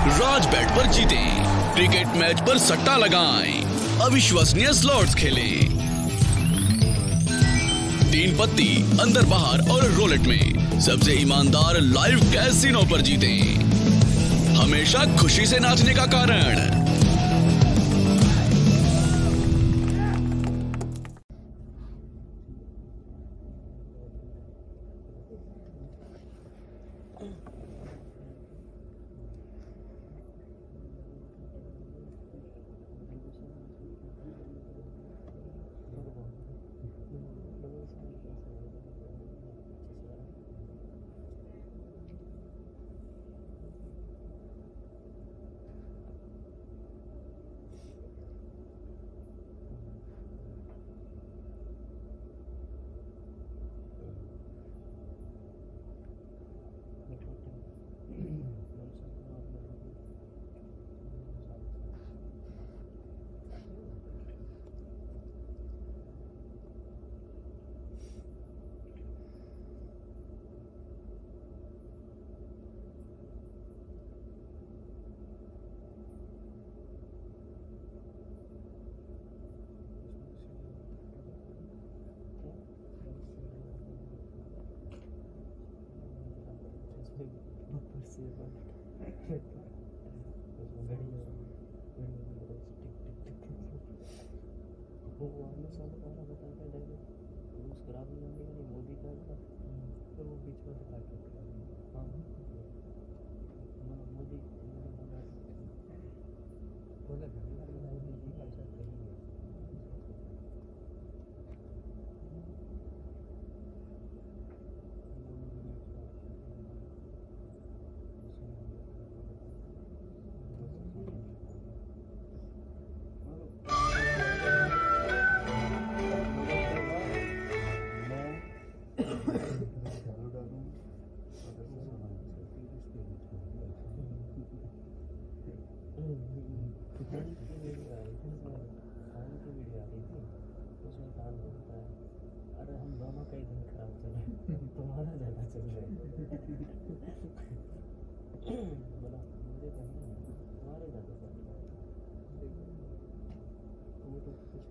राजबेट पर जीतें, cricket match पर सट्टा लगाएं, अविश्वसनीय स्लॉट्स खेलें। 3 पत्ती, अंदर बाहर और रोलेट में सबसे ईमानदार लाइव कैसीनो पर जीतें, हमेशा खुशी से नाचने का कारण। अरे हम दोनों का ही दिन खराब चले, तुम्हारा ज्यादा चल रहा है। बोला मुझे तो नहीं, तुम्हारे ज्यादा चल रहा है। वो तो कुछ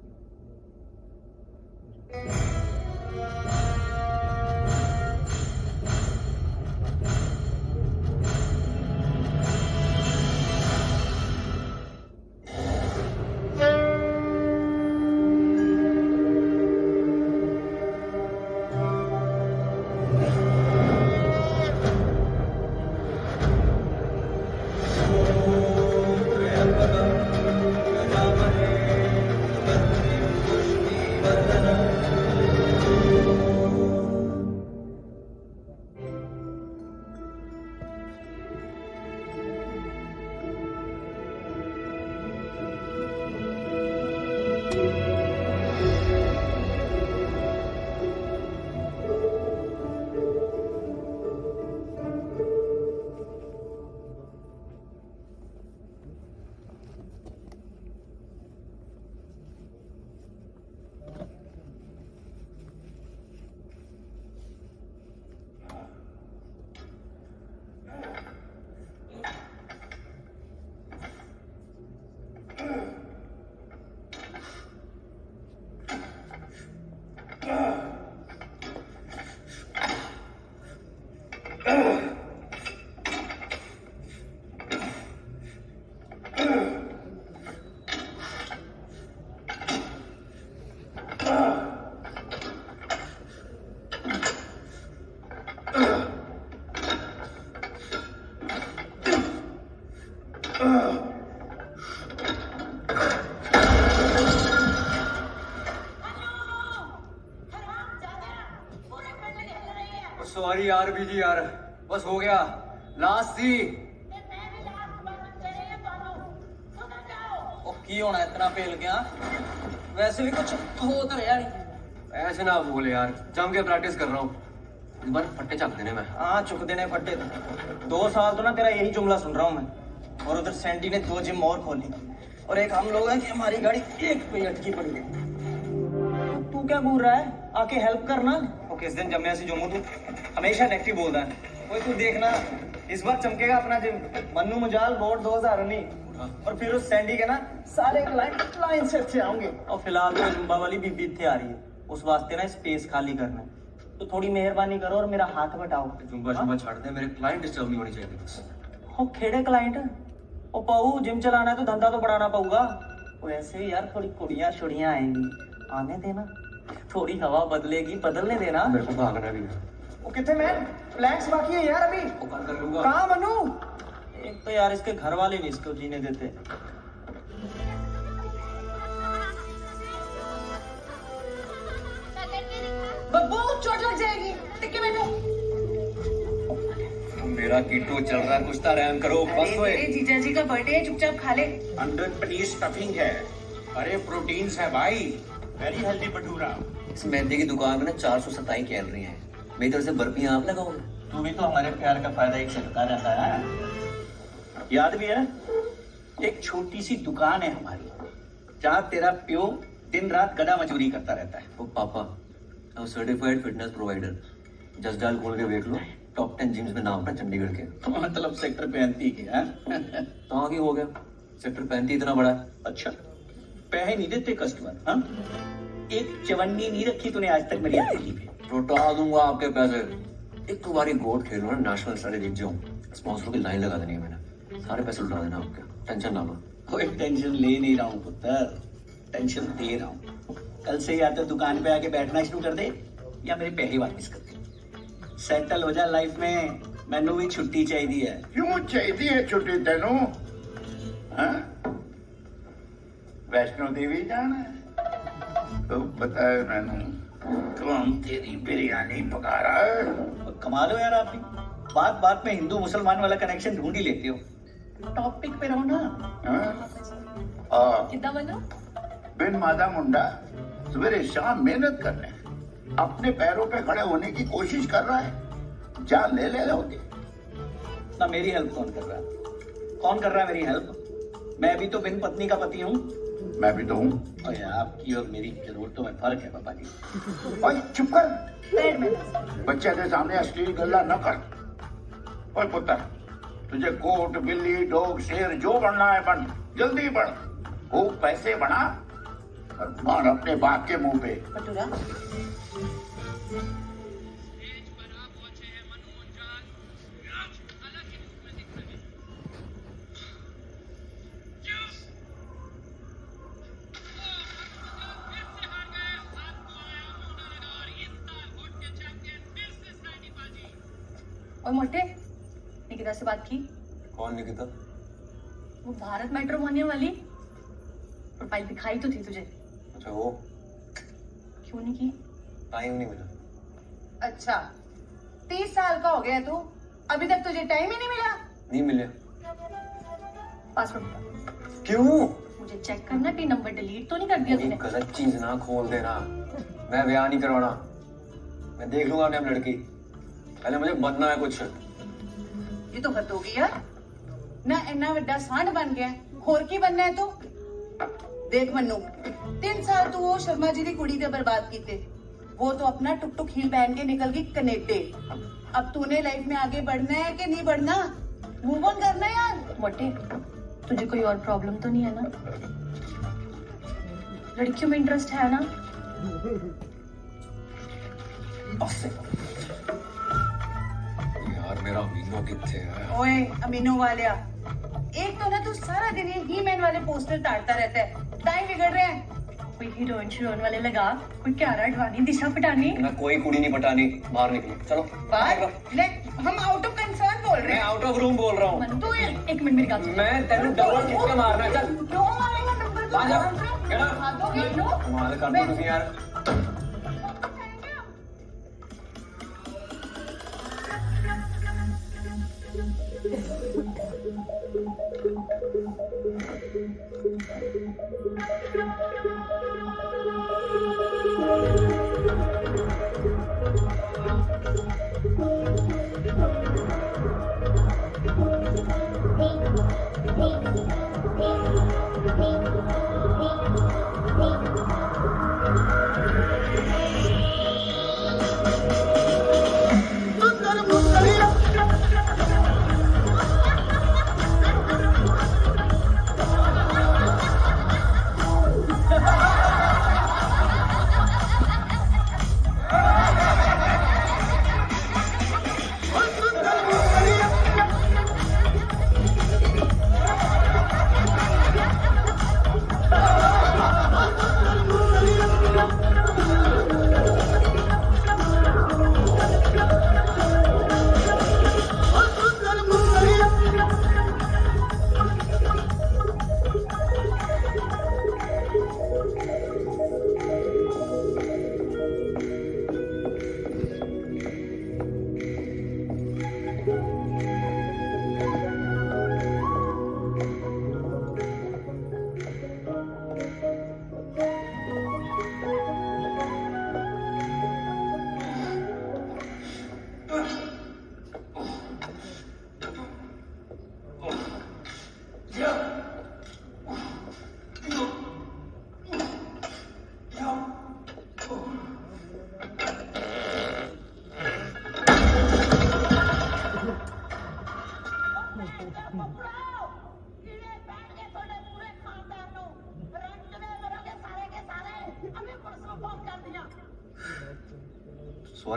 सॉरी यार बीजी यार, बस हो गया लास्ट थी। की होना इतना फेल गया, वैसे भी कुछ हो तो रहा नहीं। ऐसे ना बोल यार, जम के प्रैक्टिस कर रहा हूँ, इस बार फट्टे चक देने में। हाँ चुक देने फट्टे। 2 साल तो ना तेरा यही जुमला सुन रहा हूँ मैं। और उधर सेंटी ने 2 जिम और खोली, और एक हम लोग हैं कि हमारी गाड़ी एक पे अटकी पड़ी है। तू क्या बोल रहा है, आके हेल्प करना। और किस दिन जब मैं ऐसी जुमू तू हमेशा नेगेटिव बोलता है। कोई तू देखना इस बार चमकेगा अपना जिम। मन्नू मुजाल बोर्ड 2019 और फिर उस सैंडी के ना सारे क्लाइंट लाइन से अच्छे आएंगे। और फिलहाल तो जुम्बा वाली बीबी थे आ रही है, उस वास्ते ना स्पेस खाली करना है, तो थोड़ी मेहरबानी करो और मेरा हाथ बटाओ। जुम्बा जुम्बा छाड़ दे, मेरे क्लाइंट डिस्टर्ब नहीं होनी चाहिए बस। हो खेड़े क्लाइंट ओ पाऊ, जिम चलाना है तो धंधा तो बढ़ाना पड़ेगा। वैसे ही यार थोड़ी कुड़ियां शुड़ियां आएंगी, आने देना, थोड़ी हवा बदलेगी, बदलने देना। मेरे को भागना भी है। वो कितने मैन प्लैंक्स बाकी है यार अभी। वो कल कर लूंगा। कहाँ मनु? एक तो यार इसके घर वाले नहीं इसको जीने देते। बहुत चोट लग जाएगी, टिके बैठो। मेरा कीटो चल रहा है, कुछ तो रहम करो। बस तो तेरे जीजा जी का बर्थडे है, चुपचाप खा ले। अंडर पनीर स्टफिंग है, अरे प्रोटीन्स है भाई, वेरी हेल्दी भटूरा। इस मैदे की दुकान में ना 427 कैलोरी है। मेरी तरफ से बर्फियां आप लगाओगे? तू भी तो हमारे प्यार का फायदा एक सकता रहता है। याद भी है, एक छोटी सी दुकान है हमारी, जहाँ तेरा प्यो दिन रात गधा मजूरी करता रहता है। ओ पापा, अब certified fitness provider, just dial खोल के देख लो, टॉप 10 जिम्स में नाम है चंडीगढ़ के। तो मतलब सेक्टर 35 के हैं। कहाँ की हो गया? सेक्टर 35 इतना बड़ा है। अच्छा, पैसे नहीं देते कस्टमर? हाँ, एक चवन्नी नहीं रखी तूने आज तक मेरी हथेली पे। लौटा दूंगा आपके पैसे। एक तो बारी गोट खेलो ना, नेशनल स्टार जीत जाऊं, स्पॉन्सर की लाइन लगा देनी है मैंने, सारे पैसे लुटा देना आपके, टेंशन ना लो। कोई टेंशन ले नहीं रहा हूँ पुत्र, टेंशन दे रहा हूँ। कल से या तो दुकान पे आके बैठना शुरू कर दे या मेरे पैसे वापस कर दे। सेटल हो जा लाइफ में, मैनू भी छुट्टी चाहिए है। क्यों चाहिए छुट्टी तेनू? हाँ? वैष्णो देवी जाना है तो बताए मैनू, कौन तेरी बिरयानी पका रहा है? कमाल हो यार आप भी, बात बात में हिंदू मुसलमान वाला कनेक्शन ढूंढ ही लेते हो। टॉपिक पे रहो ना। हाँ? कितना बनो? बिन मादा मुंडा सवेरे शाम मेहनत कर रहे हैं, अपने पैरों पे खड़े होने की कोशिश कर रहा है, जान ले लोगे ना। मेरी हेल्प कौन कर रहा है? कौन कर रहा है मेरी हेल्प? मैं भी तो बिन पत्नी का पति हूँ। मैं भी तो हूँ। अरे आपकी और मेरी जरूरतों में फर्क है पापा जी। ओए चुप कर, पेड़ में दस। बच्चे के सामने अश्लील गल्ला न कर। ओए पुत्र, तुझे कोट बिल्ली डॉग शेर जो बनना है बन, जल्दी बढ़, वो पैसे बना और मार अपने बाप के मुंह पे। भटूरा और मोटे निकिता से बात की? कौन निकिता? वो भारत मैट्रिमोनियल वाली प्रोफाइल दिखाई तो थी तुझे। अच्छा वो, क्यों नहीं की? टाइम नहीं मिला। अच्छा, 30 साल का हो गया तू, अभी तक तुझे टाइम ही नहीं मिला? नहीं मिले। पासवर्ड बता। क्यों? मुझे चेक करना कि नंबर डिलीट तो नहीं कर दिया कोई तूने? गलत चीज ना खोल देना, मैं ब्याह नहीं करवाना, मैं देख लूंगा अपने लड़की, पहले मुझे बनना है कुछ। ये तो हद हो गई यार, ना इतना बड़ा सांड बन गया, होर की बनना है तू? देख मन्नू, 3 साल तू वो शर्मा जी की कुड़ी ते बर्बाद कीते, वो तो अपना टुक टुक हील पहन के निकल गई कनेडे। अब तूने लाइफ में आगे बढ़ना है कि नहीं बढ़ना? मूव ऑन करना है यार। मोटे, तुझे कोई और प्रॉब्लम तो नहीं है ना? लड़कियों में इंटरेस्ट है ना? यार मेरा अमीनो कितने है? ओए अमीनो वालिया, एक तो ना तू सारा दिन ये ही मैन वाले पोस्टर ताड़ता रहता है, टाइम बिगड़ रहे हैं। कोई हीरोइन वाले लगा, कोई क्यारा अडवाणी, दिशा पटानी। ना कोई कुड़ी नहीं पटानी, बाहर निकलो, चलो बाहर ले, हम आउट ऑफ कंसर्न बोल रहे मैं हैं। आउट ऑफ रूम बोल रहा हूँ। तू एक मिनट मेरी बात सुन। मैं तेरे डबल खींच के मारना है, चल क्यों मारेगा? नंबर तो आ जा, डाल get up। हाथों लो। कमाल कर दो तुम यार।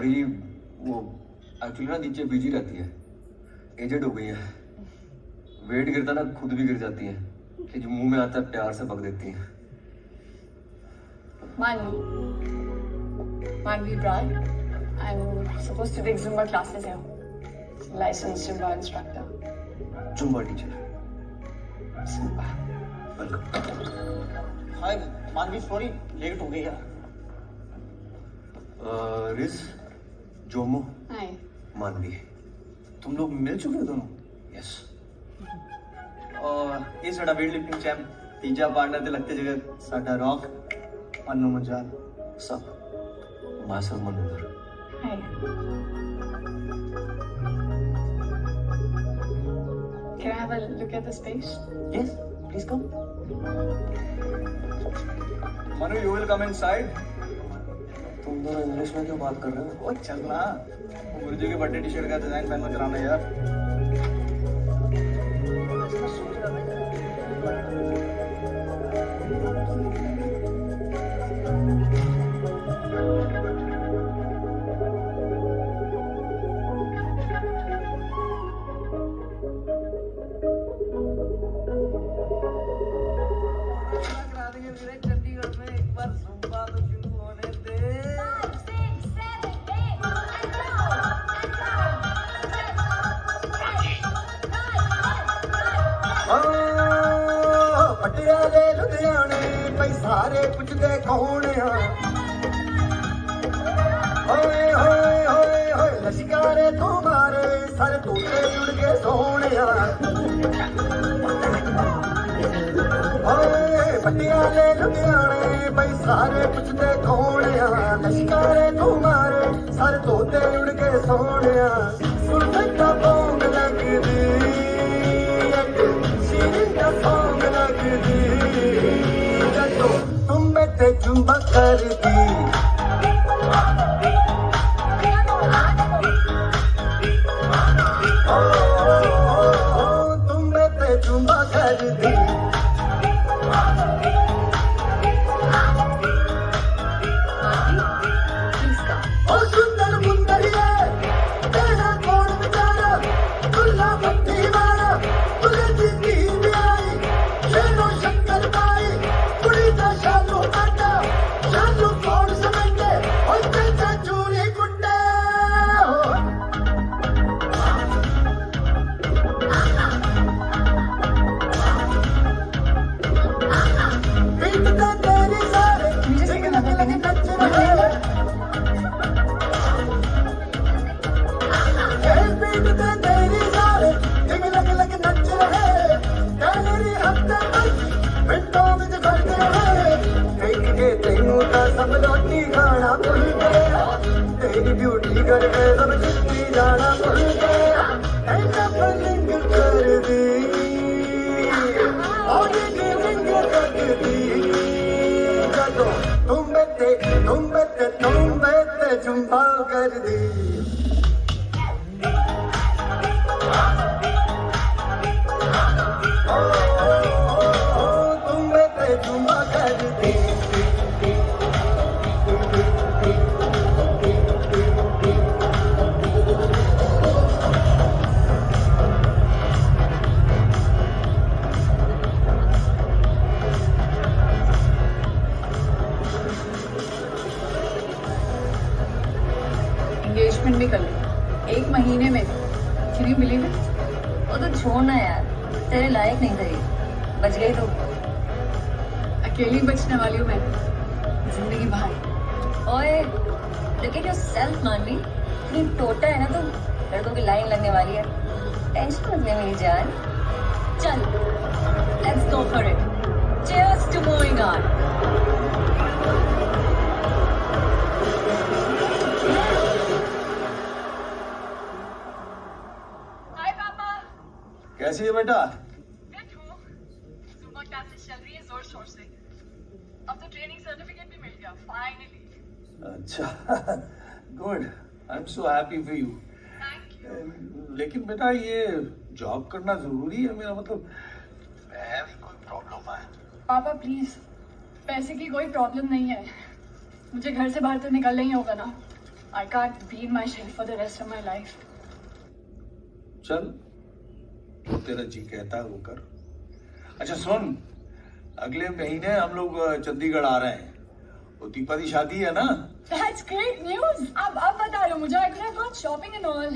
भाभी जी वो एक्चुअली ना नीचे बिजी रहती है, एजेड हो गई है, वेट गिरता ना खुद भी गिर जाती है, कि जो मुंह में आता है प्यार से बक देती है। Manvi Brad. I'm supposed to take Zumba classes here. Licensed Zumba instructor. Zumba teacher. Zumba. Welcome. Hi Manvi, sorry late हो गई यार। रिस, जोमो, Hi. मानवी। तुम लोग मिल चुके हो दोनों? यस। और ये साडा वेट लिफ्टिंग चैंप, तीजा पार्टनर ते लगते जगह साडा रॉक मन्नू मंजाल। सब मासल मनोहर। Hi. Can I have a look at the space? Yes, please come. Manu, you will come inside. तुम दोनों इंग्लिश में क्यों बात कर रहे हो? ओ चलना, गुरुजी के बर्थडे टी-शर्ट का डिजाइन पहन मत कराना यार। चंडीगढ़ में एक बार ज़ुम्बा तो शुरू होने दे। 5, 6, 7, 8, and down. पटियाले लुधियाने भाई सारे पुछदे कौन आ होए होए होए होए लश्कारे तुम्हारे सारे तोते जुड़ के सोने आ होए पटियाले लुधियाने भाई सारे पुछदे कौन आ लश्कारे तुम्हारे सारे तोते जुड़ के सोने आ सुरता बोंग लगदी तुम बेटे जुम्बा कर दी तुम बेटे जुम्बा कर दी ओ सुंदर मुंदरिया तेरा कौन बेचारा दुल्ला भट्टी वाला तुझे जिंदगी में आई शेरो शंकर पाई कुड़ी दा शालू काटा शालू कौन समझते और तेरा चूड़ी कुंडे पीट दे तेरी सारे जिंग लग लग नच रहे पीट दे तेरी सारे जिंग लग लग नच रहे तेरी हफ्ते मिनटों में खर्च रहे देख के तेनू ता सब रोटी खाना भूल गया तेरी ब्यूटी करके सब जिंदगी जाना भूल गया ऐसा फलिंग कर दी और गिविंग कर दी जदों तुम बेटे जुम्बा कर दी तुम बेटे जुम्बा कर दी एंगेजमेंट भी कर ली 1 महीने में। Can you believe it? वो तो छोड़ना यार, तेरे लायक नहीं थे, बच गई तो। अकेली बचने वाली हूँ मैं जिंदगी भर। ओए, look at yourself मानवी, इतनी टोटा है ना तुम, लड़कों की लाइन लगने वाली है। टेंशन मत ले मेरी जान। चल, let's go for it. Cheers to moving on. हाय पापा। कैसी है बेटा? फिट हूँ। Zumba classes चल रही है जोर शोर से। अब तो ट्रेनिंग सर्टिफिकेट भी मिल गया फाइनली। अच्छा, good, I am so happy for you. Thank you. लेकिन बेटा ये जॉब करना जरूरी है, मेरा मतलब कोई प्रॉब्लम है? पापा प्लीज, पैसे की कोई प्रॉब्लम नहीं है, मुझे घर से बाहर तो निकलना ही होगा ना। I can't be in my shell for the rest of my life. चल, जो तेरा जी कहता है वो कर। अच्छा सुन, अगले महीने हम लोग चंडीगढ़ आ रहे हैं। वो दीपा की शादी है ना? That's great news. अब बता रहे हो मुझे, I could have gone shopping and all.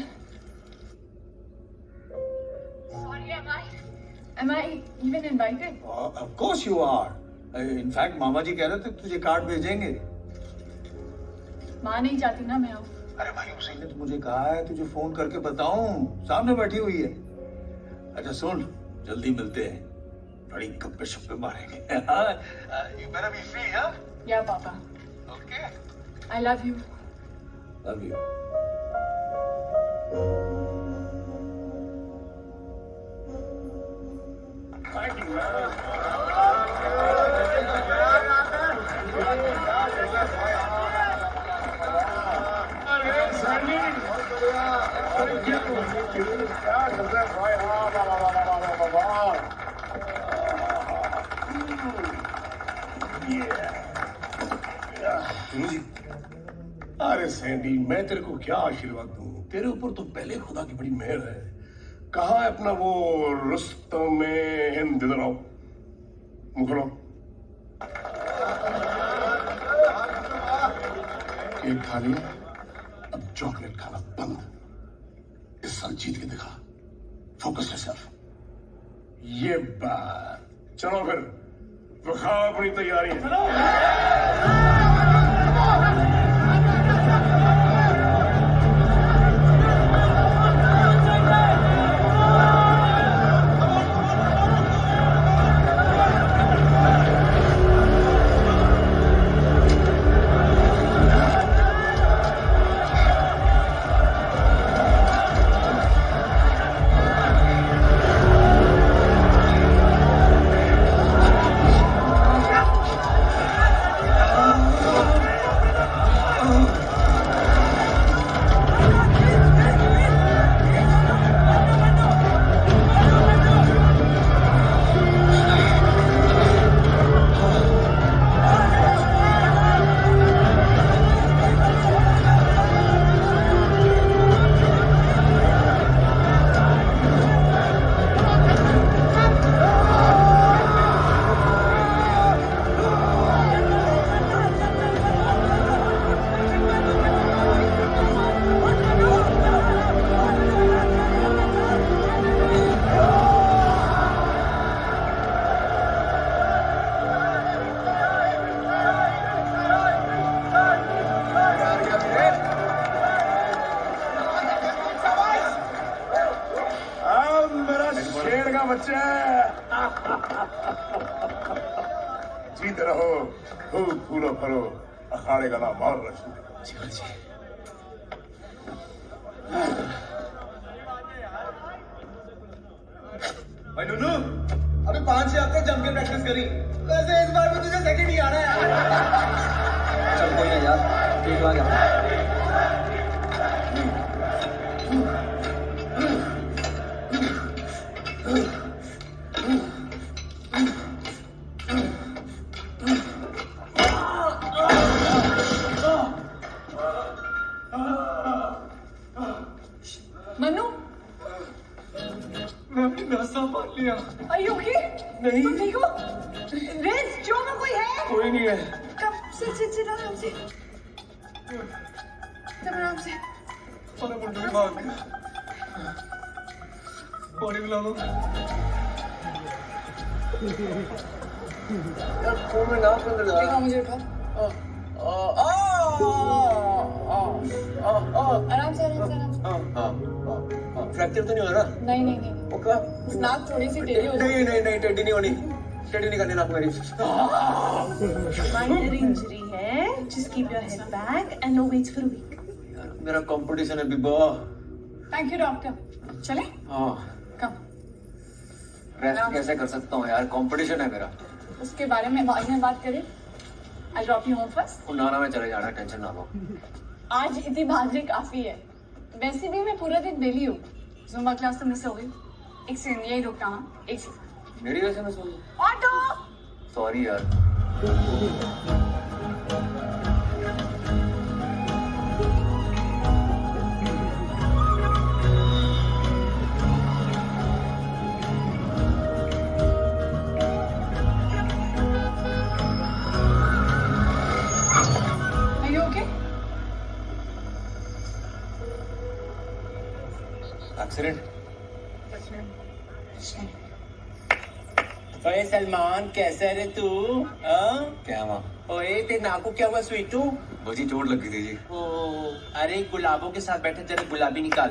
Sorry, am I even invited? Of course you are. In fact, मामा जी कह रहे थे तुझे कार्ड भेजेंगे। माँ नहीं चाहती ना मैं आऊँ। अरे भाई उसी ने तो मुझे कहा है तुझे फोन करके बताऊं, सामने बैठी हुई है। अच्छा सुन, जल्दी मिलते हैं, बड़ी गप्पे शप्पे मारेंगे। You better be free, huh? Yeah, Papa. Okay. I love you. Love you. Thank you, man. अरे सैंडी, मैं तेरे को क्या आशीर्वाद दूं? तेरे ऊपर तो पहले खुदा की बड़ी मेहर है। कहाँ है अपना वो रुस्तम हिंद? इधर आओ, मुखड़ो। केक खा लिया, अब चॉकलेट खाना बंद। इस साल जीत के दिखा, फोकस योरसेल्फ। ये बात। चलो फिर, दिखाओ अपनी तैयारी। जीत रहो, खूब फूलो फरो, अखाड़े का नाम मार रखो। भाई नुनू, अभी 5 से आपने जम के प्रैक्टिस करी, वैसे इस बार भी तुझे सेकंड ही आना है। चल कोई ना यार, ठीक आ गया। मनु, मैं अपनी नसा मार लिया। Are you okay? नहीं। तुम ठीक हो? रेस जो में कोई है? कोई नहीं है। कब sit आराम से। चल आराम से। अरे मुंडू भी मार दिया। पानी पिला दो। यार फोन में नाम अंदर जा। देखा मुझे उठा। आराम से। फ्रैक्चर तो नहीं हो रहा? नहीं। ओके। नाक थोड़ी सी टेढ़ी हो जाएगी। नहीं, टेढ़ी नहीं होनी। टेढ़ी नहीं करनी नाक मेरी। Minor injury है. Just keep your head back and no weights for a week. यार मेरा कंपटीशन है बिब्बा। Thank you doctor. चले? हाँ। कम। रेस्ट कैसे कर सकता हूँ यार, कंपटीशन है मेरा। उसके बारे में बाद में बात करें। I'll drop you home first. नाना में चले जाना, टेंशन ना लो। आज इतनी भागने काफी है। वैसे भी मैं पूरा दिन बेली हूँ। जुम्बा क्लास तो मिस हो गई। एक सेकंड यही रुकता हूँ। एक सेकंड। मेरी वजह से मैं सुन। ऑटो। सॉरी यार। एक्सीडेंट? ओए सलमान, कैसा रे तू? क्या माँ? ओए ते नाकू क्या हुआ स्वीटू? बजी चोट लग गई थी जी। ओ, अरे गुलाबों के साथ बैठे तेरे गुलाबी निकाल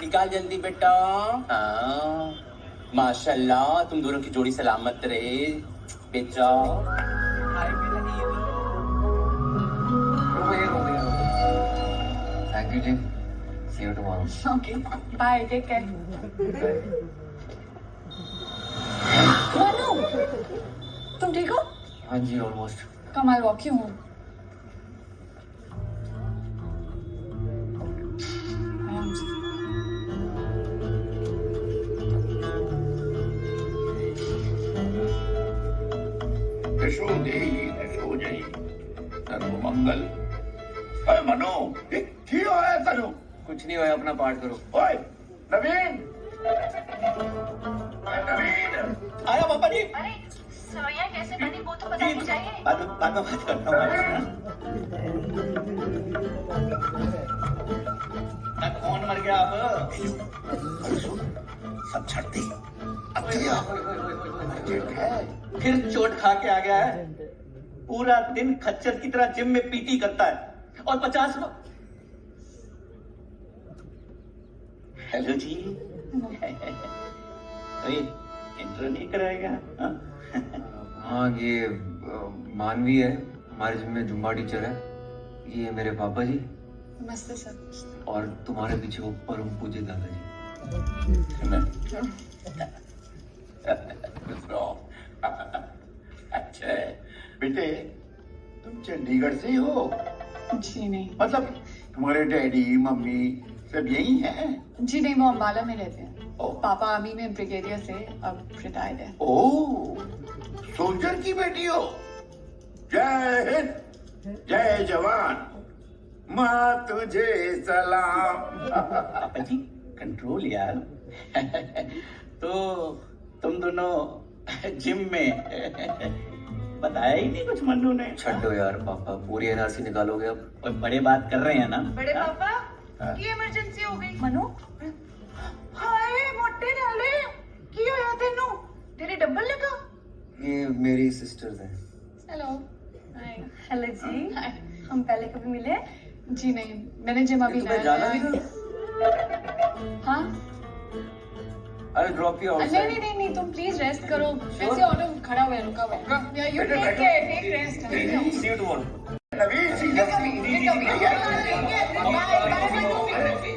निकाल जल्दी बेटा। हाँ माशाल्लाह, तुम दोनों की जोड़ी सलामत रहे बेटा। थैंक यू जी। See you tomorrow. Okay bye, take care. Manu, तुम ठीक हो? हाँ जी almost. Come I walk you home. यशो जय सर्वमंगल। ओए मनु, ये क्यों आया तनु? कुछ नहीं होया, अपना पाठ करो। ओए नवीन, ओए नवीन, आया पापा जी। अरे सवैया कैसे बनी वो तो बतानी चाहिए। बाद में बात करता हूँ। कौन मर गया अब? सब छड़ दी। अब फिर चोट खा के आ गया है। पूरा दिन खच्चर की तरह जिम में पीटी करता है और 50। हेलो जी। इंट्रो नहीं कराएगा? हाँ ये मानवी है, हमारे जिम में जुम्बा टीचर है। ये मेरे पापा जी। नमस्ते सर। और तुम्हारे पीछे वो परम पूज्य दादाजी। अच्छा बेटे, तुम चंडीगढ़ से ही हो? जी नहीं। मतलब तुम्हारे डैडी मम्मी सब यही हैं? जी नहीं, वो अम्बाला में रहते हैं। पापा आर्मी में ब्रिगेडियर थे, अब रिटायर्ड है। ओह, सोल्जर की बेटी हो? जय हिंद, जय जवान, माँ तुझे सलाम। पापा जी कंट्रोल यार। तो तुम दोनों जिम में बताया ही नहीं कुछ मन्नू ने? छड्डो यार पापा, पूरी एनआरसी निकालोगे अब? और बड़े बात कर रहे हैं ना? बड़े पापा की इमरजेंसी हो गई। मनु, हाय मोटे नाले की होया तेनू? तेरे डबल लगा? ये मेरी सिस्टर्स हैं। हेलो। हाय। हेलो जी। हाय। हम पहले कभी मिले? जी नहीं, मैंने जिम अभी तुम्हें जाना भी था? हाँ। अरे ड्रॉप यू नहीं नहीं नहीं नहीं, तुम प्लीज रेस्ट करो। वैसे ऑटो खड़ा हुआ है, रुका हुआ है। You take care, take rest. See you tomorrow. Naveen see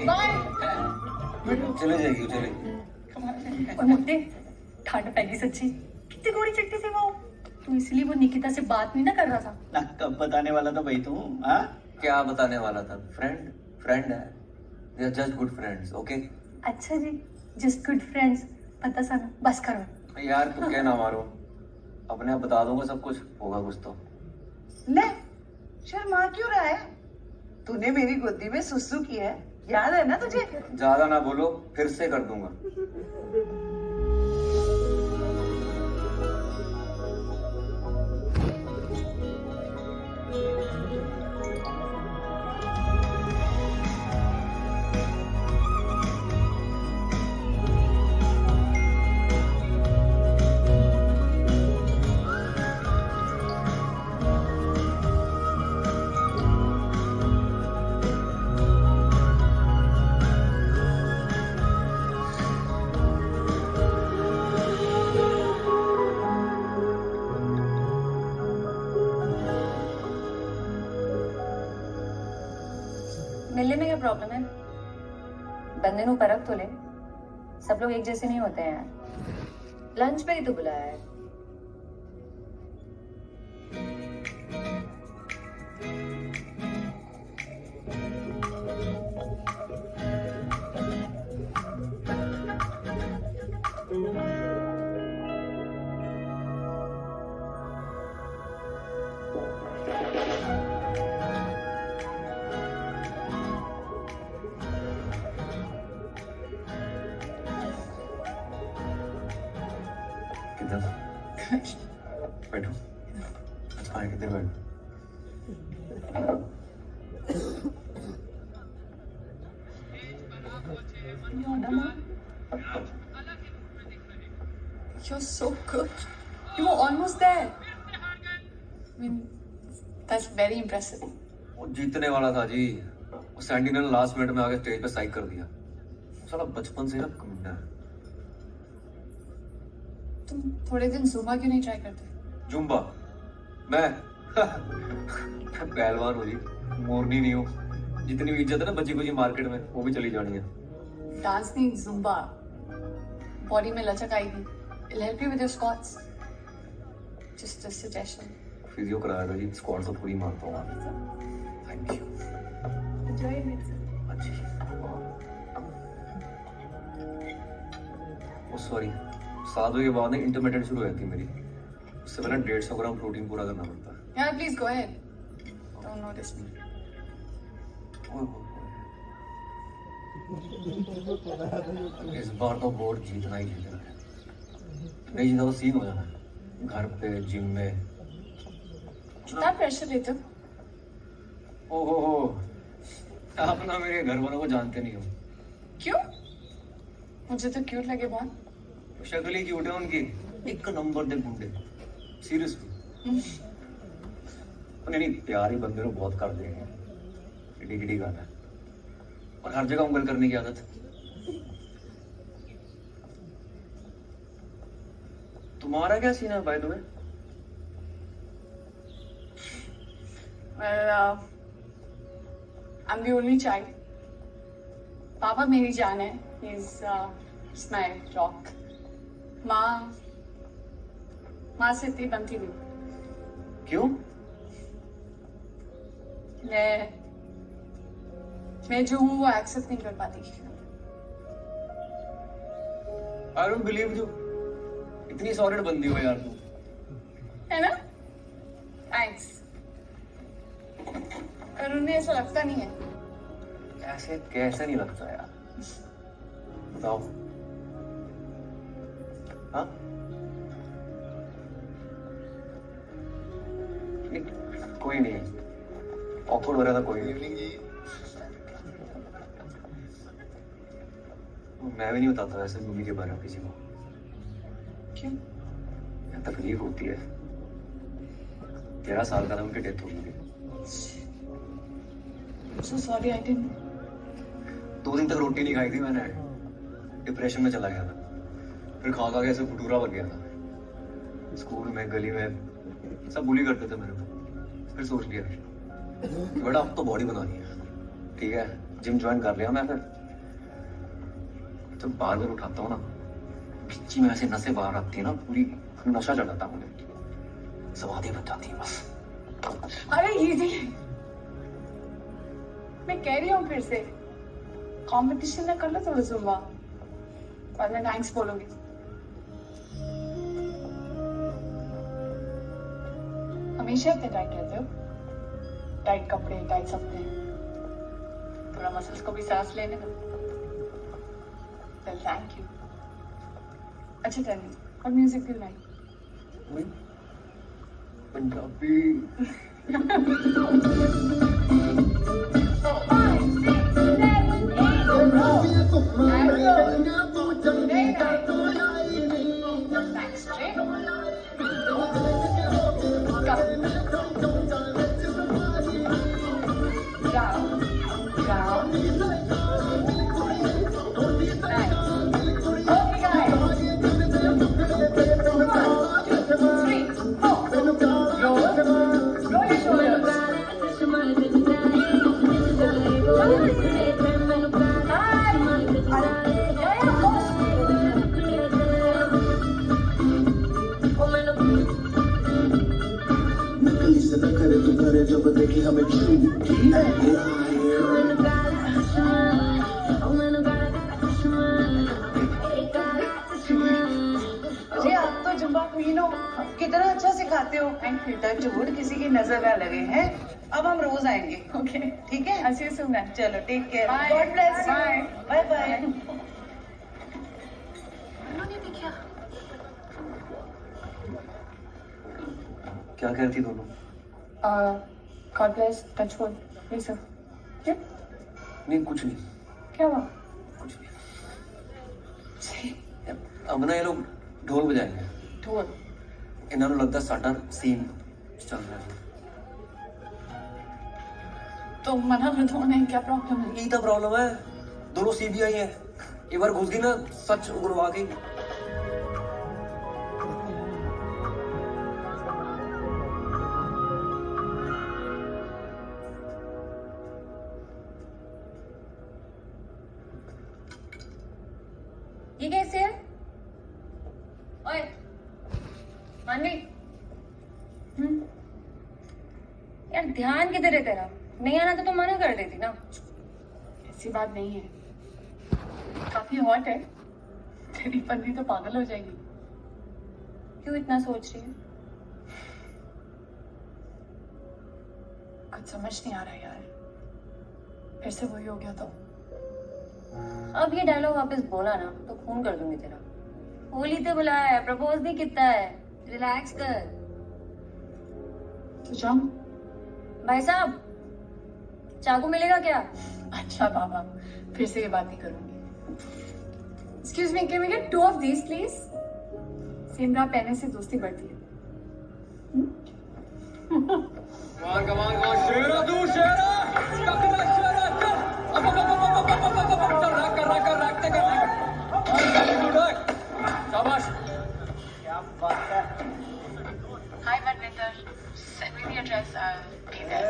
bye. चले जाएगी, चलेगी। और मुझे ठंड पैगी सच्ची, कितनी गोरी चट्टी थी वो। तो इसलिए वो निकिता से बात नहीं ना कर रहा था ना? कब बताने वाला था भाई तू? हाँ क्या बताने वाला था? फ्रेंड है। They are just good friends, okay? अच्छा जी, जस्ट गुड फ्रेंड्स। पता सा ना, बस करो यार तू क्या ना मारो, अपने आप बता दूंगा सब कुछ, होगा कुछ तो। ले शर्मा क्यों रहा है? तूने मेरी गोदी में सुसु किया है, याद है ना तुझे? ज्यादा ना बोलो, फिर से कर दूंगा। मिलने में क्या प्रॉब्लम है? बंदे ਨੂੰ परख तो ले। सब लोग एक जैसे नहीं होते हैं यार। लंच पे ही तो बुलाया है। बैठो। अच्छा किधर बैठो? you order more? You're so good. You were almost there. I mean, that's very impressive. वो जीतने वाला था जी। वो सैंडी ने लास्ट मिनट में आके स्टेज पे साइक कर दिया। साला बचपन से ना कमीना है। तुम थोड़े दिन जुम्बा क्यों नहीं ट्राई करते? जुम्बा? मैं पहलवान हूँ जी, मोरनी नहीं हूँ। जितनी भी इज्जत है ना बची कुची मार्केट में, वो भी चली जानी है। डांस नहीं, जुम्बा। बॉडी में लचक आएगी। It'll help you with your squats. Just a suggestion. Physio कराया था जी, स्क्वाट तो पूरी मारता हूँ। Thank you. Enjoy it. अच्छी। ओ सॉरी, 7 बजे के बाद ना इंटरमिटेंट शुरू हो जाती है मेरी। उससे पहले 150 ग्राम प्रोटीन पूरा करना पड़ता है। Yeah, please go ahead. Don't notice me. इस बार तो बोर्ड जीतना ही जीतना है। नहीं जीता तो सीन हो जाना है। घर पे, जिम में। कितना प्रेशर लेते हो? ओहो, आप ना मेरे घर वालों को जानते नहीं हो। क्यों? मुझे तो क्यूट लगे बहुत। शक्ल ही क्यूट है उनकी, एक नंबर दे गुंडे। सीरियसली। नहीं, प्यार ही बंदे को बहुत कर देंगे। किडी किडी गाना है। और हर जगह उंगल करने की आदत। तुम्हारा क्या सीन है by the way? Well, I'm the only child. पापा मेरी जान है. He's my rock. माँ से इतनी बनती नहीं. क्यों? मैं जो हूँ वो एक्सेप्ट नहीं कर पाती. I don't believe you. इतनी सॉलिड बंदी हो यार तू. है ना? Thanks. पर उन्हें ऐसा लगता नहीं है. ऐसे कैसे नहीं लगता यार? बताओ. हाँ? कोई नहीं. ऑकवर्ड हो रहा था कोई नहीं. मैं भी नहीं बताता ऐसे मूवी के बारे में किसी को. क्यों? तकलीफ होती है. 13 साल का था उनकी डेथ हो गई. So sorry, I didn't. 2 दिन तक रोटी नहीं खाई थी मैंने. डिप्रेशन में चला गया था. फिर खा खा के ऐसे भटूरा बन गया था. स्कूल में, गली में सब बुली करते थे मेरे को. फिर सोच लिया बेटा अब तो बॉडी बनानी है. ठीक है, जिम ज्वाइन कर लिया मैं. फिर जब बार बार उठाता हूँ ना, गिच्ची में ऐसे नसें बाहर आती है ना, पूरी नशा चढ़ जाता मुझे. समाधि बन जाती है बस. अरे इजी. मैं कह रही हूँ फिर से कंपटीशन में कर लो थोड़ा जुम्बा. बाद में थैंक्स बोलोगे. हमेशा इतने टाइट रहते हो. टाइट कपड़े, टाइट सपने. थोड़ा मसल्स को भी सांस लेने दो. Thank you. अच्छा tell me, what music do you like? Punjabi. जब देखी हमें अरे आप तो जुम्बा क्वीन हो. कितना अच्छा सिखाते हो. टचवुड किसी की नजर ना लगे हैं. अब हम रोज आएंगे. ओके ठीक है. I'll see you soon then. चलो take care. Bye. God bless you. Bye. Bye bye. क्या कह रही थी दोनों? God bless, touch wood, ये सब. क्या? नहीं कुछ नहीं. क्या हुआ? कुछ नहीं. अब ना ये लोग ढोल बजाएंगे। ढोल? इन्होंने लगता है साडा सीन चल रहा है। तो मना कर दो उन्हें, क्या प्रॉब्लम है? यही तो प्रॉब्लम है, दोनों सीधी आई है, एक बार घुस गई ना सच उगरवा गई। ये कैसे है? ओए मानवी, यार ध्यान किधर है तेरा? नहीं आना तो मना कर देती ना। ऐसी बात नहीं है, काफी हॉट है, तेरी पत्नी तो पागल हो जाएगी। क्यों इतना सोच रही है? कुछ समझ नहीं आ रहा यार, फिर से वही हो गया तो। अब ये डायलॉग वापस बोला ना तो खून कर दूंगी तेरा। होली तो बुलाया है, प्रपोज नहीं कितना है, रिलैक्स कर। तो जाऊं? भाई साहब चाकू मिलेगा क्या? अच्छा बाबा, फिर से ये बात नहीं करूंगी। Excuse me, can we get 2 of these please? सेमरा पहने से दोस्ती बढ़ती है। कमान शेरा तू शेरा ककरा शेरा शाबाश, क्या बात है। Hi Manvinder, send me the address, I'll be there.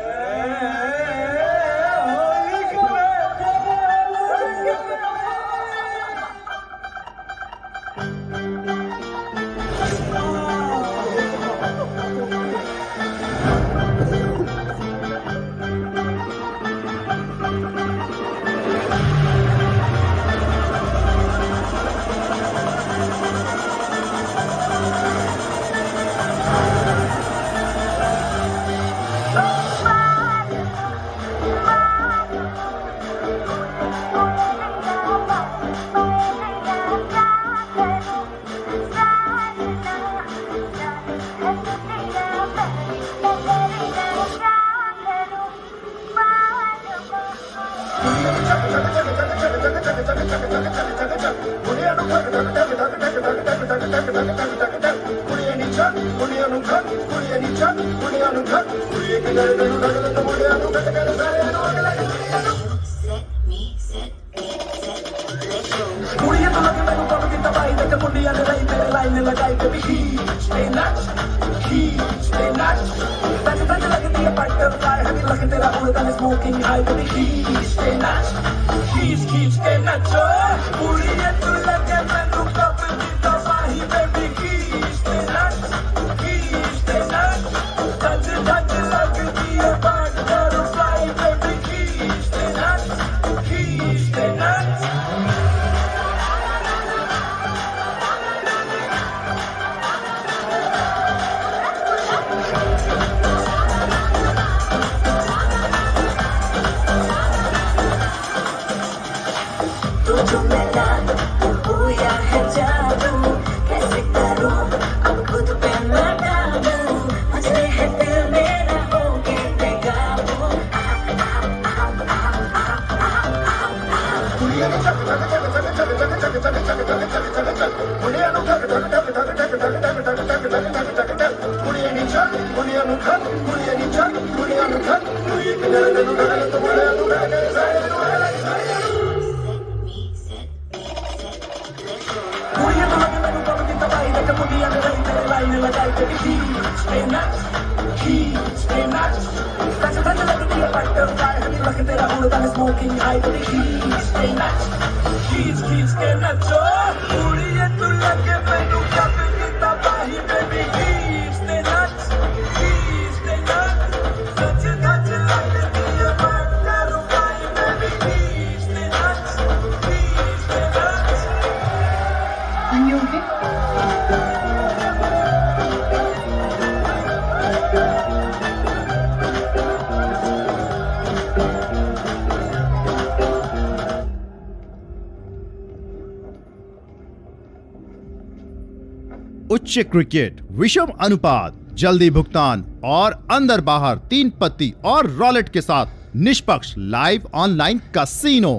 उच्च क्रिकेट, विषम अनुपात, जल्दी भुगतान और अंदर बाहर 3 पत्ती और रॉलेट के साथ निष्पक्ष लाइव ऑनलाइन कसिनो।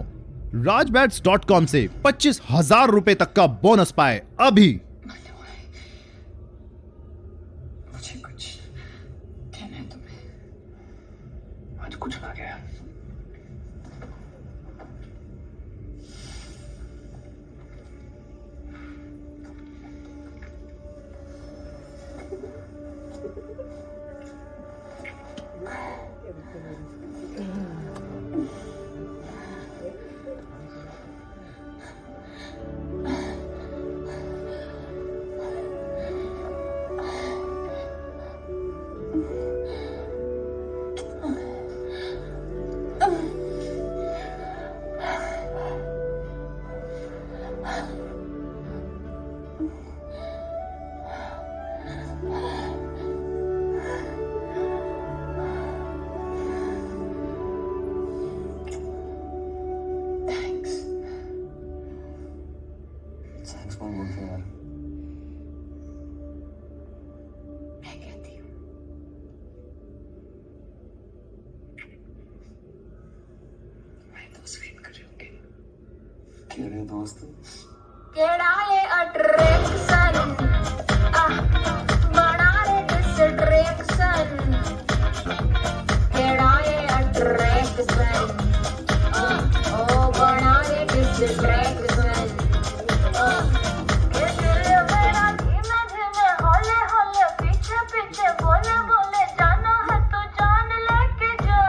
राजबैट्स.com से 25,000 रुपए तक का बोनस पाए अभी। मुझे कुछ कहना है तुम्हें। आज कुछ ना गया। थैंक्स कौन बोलते हैं यार? मैं कहती हूँ। मैं तो स्वीप कर रही हूँ। क्यों रे दोस्त? केड़ा ये अट्रैक्शन बना रे डिस्ट्रैक्शन केड़ा ये अट्रैक्शन ओ बना रे डिस्ट्रैक्शन के दिल मेरा धीमे धीमे हौले हौले पीछे पीछे बोले बोले जाना है तो जान लेके जा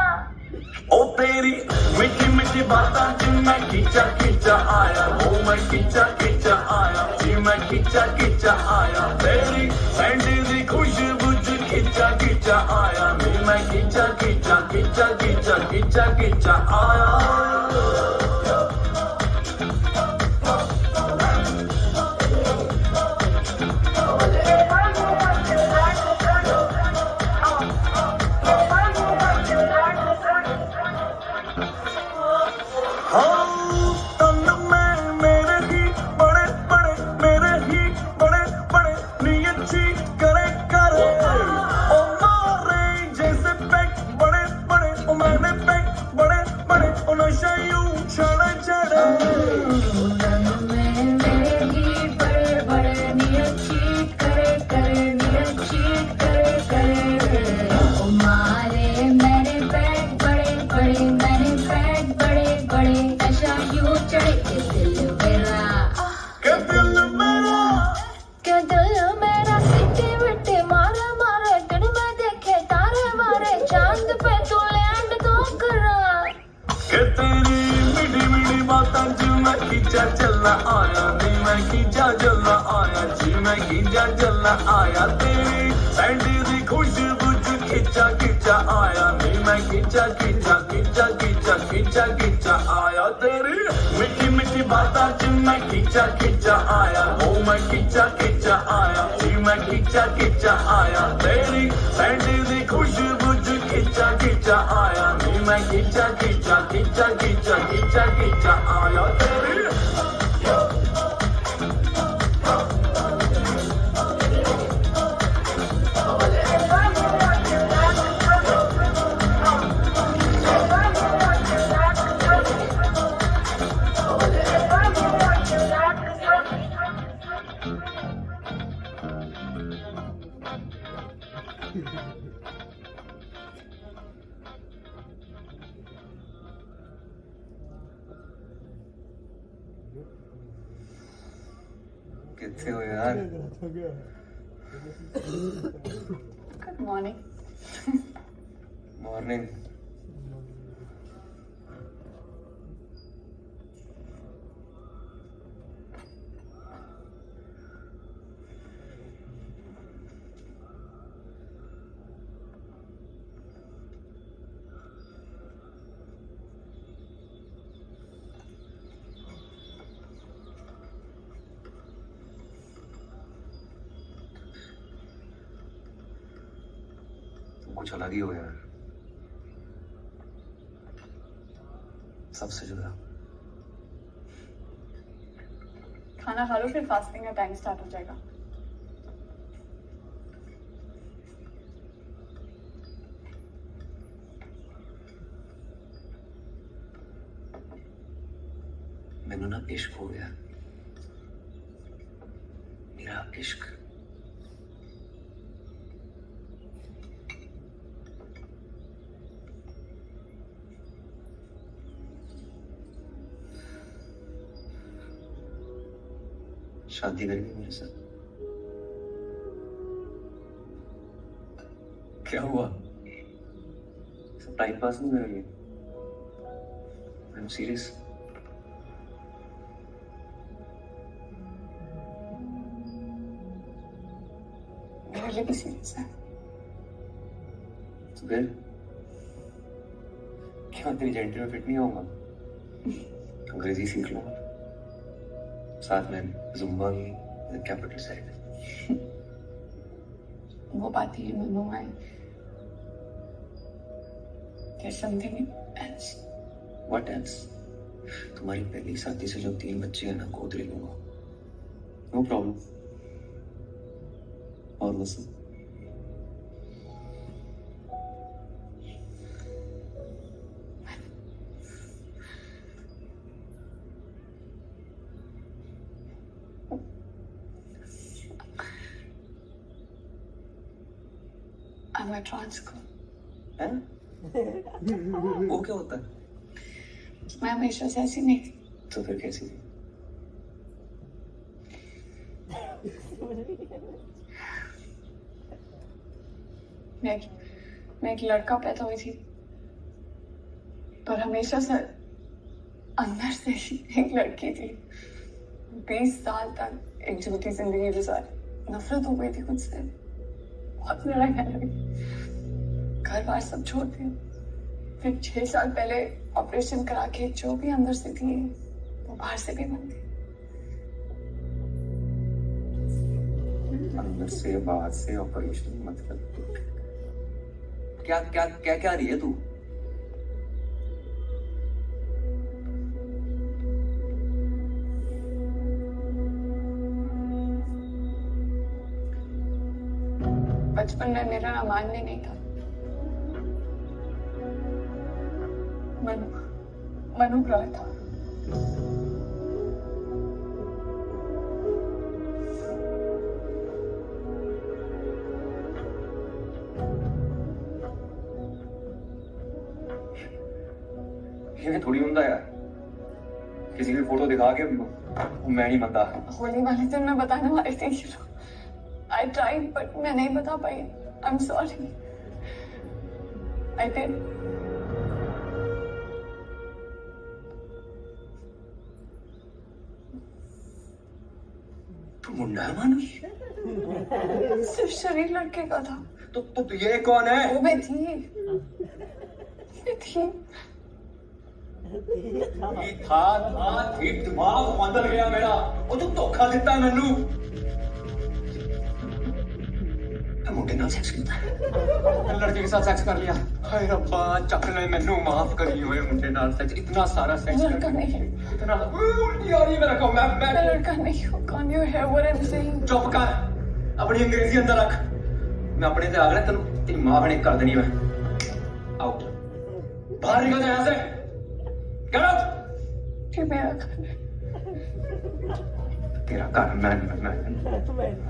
ओ तेरी मीठी मीठी बातां च मैं खींचा खींचा आया। ओ मैं खींचा खींचा आया जी मैं खींचा खींचा आया। तेरी सैंडी दी खुशबू च खींचा खींचा आया। मैं खींचा खींचा खींचा खींचा खींचा खींचा आया। खींचा चलना आया नहीं मैं खींचा चलना आया जी मैं खींचा चलना आया। तेरी सैंडी दी खुशबू च खींचा खींचा आया नहीं मैं खींचा खींचा खींचा खींचा खींचा खींचा आया। तेरी मीठी मीठी बातां च मैं खींचा खींचा आया। ओ मैं खींचा खींचा आया जी मैं खींचा खींचा आया। तेरी सैंडी दी खुशबू च खींचा खींचा आया नहीं मैं खींचा खींचा खींचा खींचा खींचा खींचा आया। तेरी कितने हो यार? Good morning. मॉर्निंग। कुछ अलग ही हो यार, सबसे जुदा। खाना खा लो फिर फास्टिंग का टाइम स्टार्ट हो जाएगा। इश्क हो गया, मेरा इश्क। शादी करेगी मेरे साथ? क्या हुआ? सब टाइम पास नहीं कर रही है? I am serious. मेरे लिए भी सीरियस है। तो फिर क्या तेरी जेंटी में फिट नहीं होगा? अंग्रेजी सीख लो, साथ में जुम्बा की कैपिटल साइड। वो बात ही मनु है। There's something else. What else? तुम्हारी पहली शादी से जो 3 बच्चे हैं ना, गोद ले लूंगा, नो प्रॉब्लम। और बस I'm a trans girl. हैं? वो क्या होता है? मैं हमेशा से ऐसी नहीं थी। तो फिर कैसी थी? मैं एक लड़का पैदा हुई थी, पर हमेशा से अंदर से ही एक लड़की थी। 20 साल तक एक झूठी जिंदगी गुजारी। नफरत हो गई थी खुद से, बहुत लड़ाई लगी, घर बार सब छोड़ दिया। फिर 6 साल पहले ऑपरेशन करा के जो भी अंदर से थी वो बाहर से भी बन गई। अंदर से बाहर से ऑपरेशन मतलब क्या क्या क्या क्या रही है तू? बचपन में मेरा नाम मानने नहीं था। मनु ग्रह था। ये थोड़ी होता यार, किसी की फोटो दिखा के मैं नहीं बनता। होली वाले दिन मैं बताने वाली थी, I tried but मैं नहीं बता पाई। I'm sorry. I did. तू मुंडा है मानुष? सिर्फ शरीर लड़के का था। तो ये कौन है? वो मैं थी। था ठीक दिमाग बदल गया मेरा। वो तो धोखा दिता मैनू। मुंडे नाल सेक्स किया, लड़के के साथ सेक्स कर लिया। हाय रब्बा चक ले मैनू, माफ करी हुए मुंडे नाल सेक्स, इतना सारा सेक्स लड़का नहीं, इतना उल्टी आ रही मेरे को। मैं लड़का नहीं हूँ। Can't you hear what I'm saying? चुप कर, अपनी अंग्रेजी अंदर रख। मैं अपने से आगे तेन तेरी मां बने कर देनी। मैं आउट, बाहर निकल जा यहाँ से। Get out. ये मेरा घर है। तेरा घर? मैं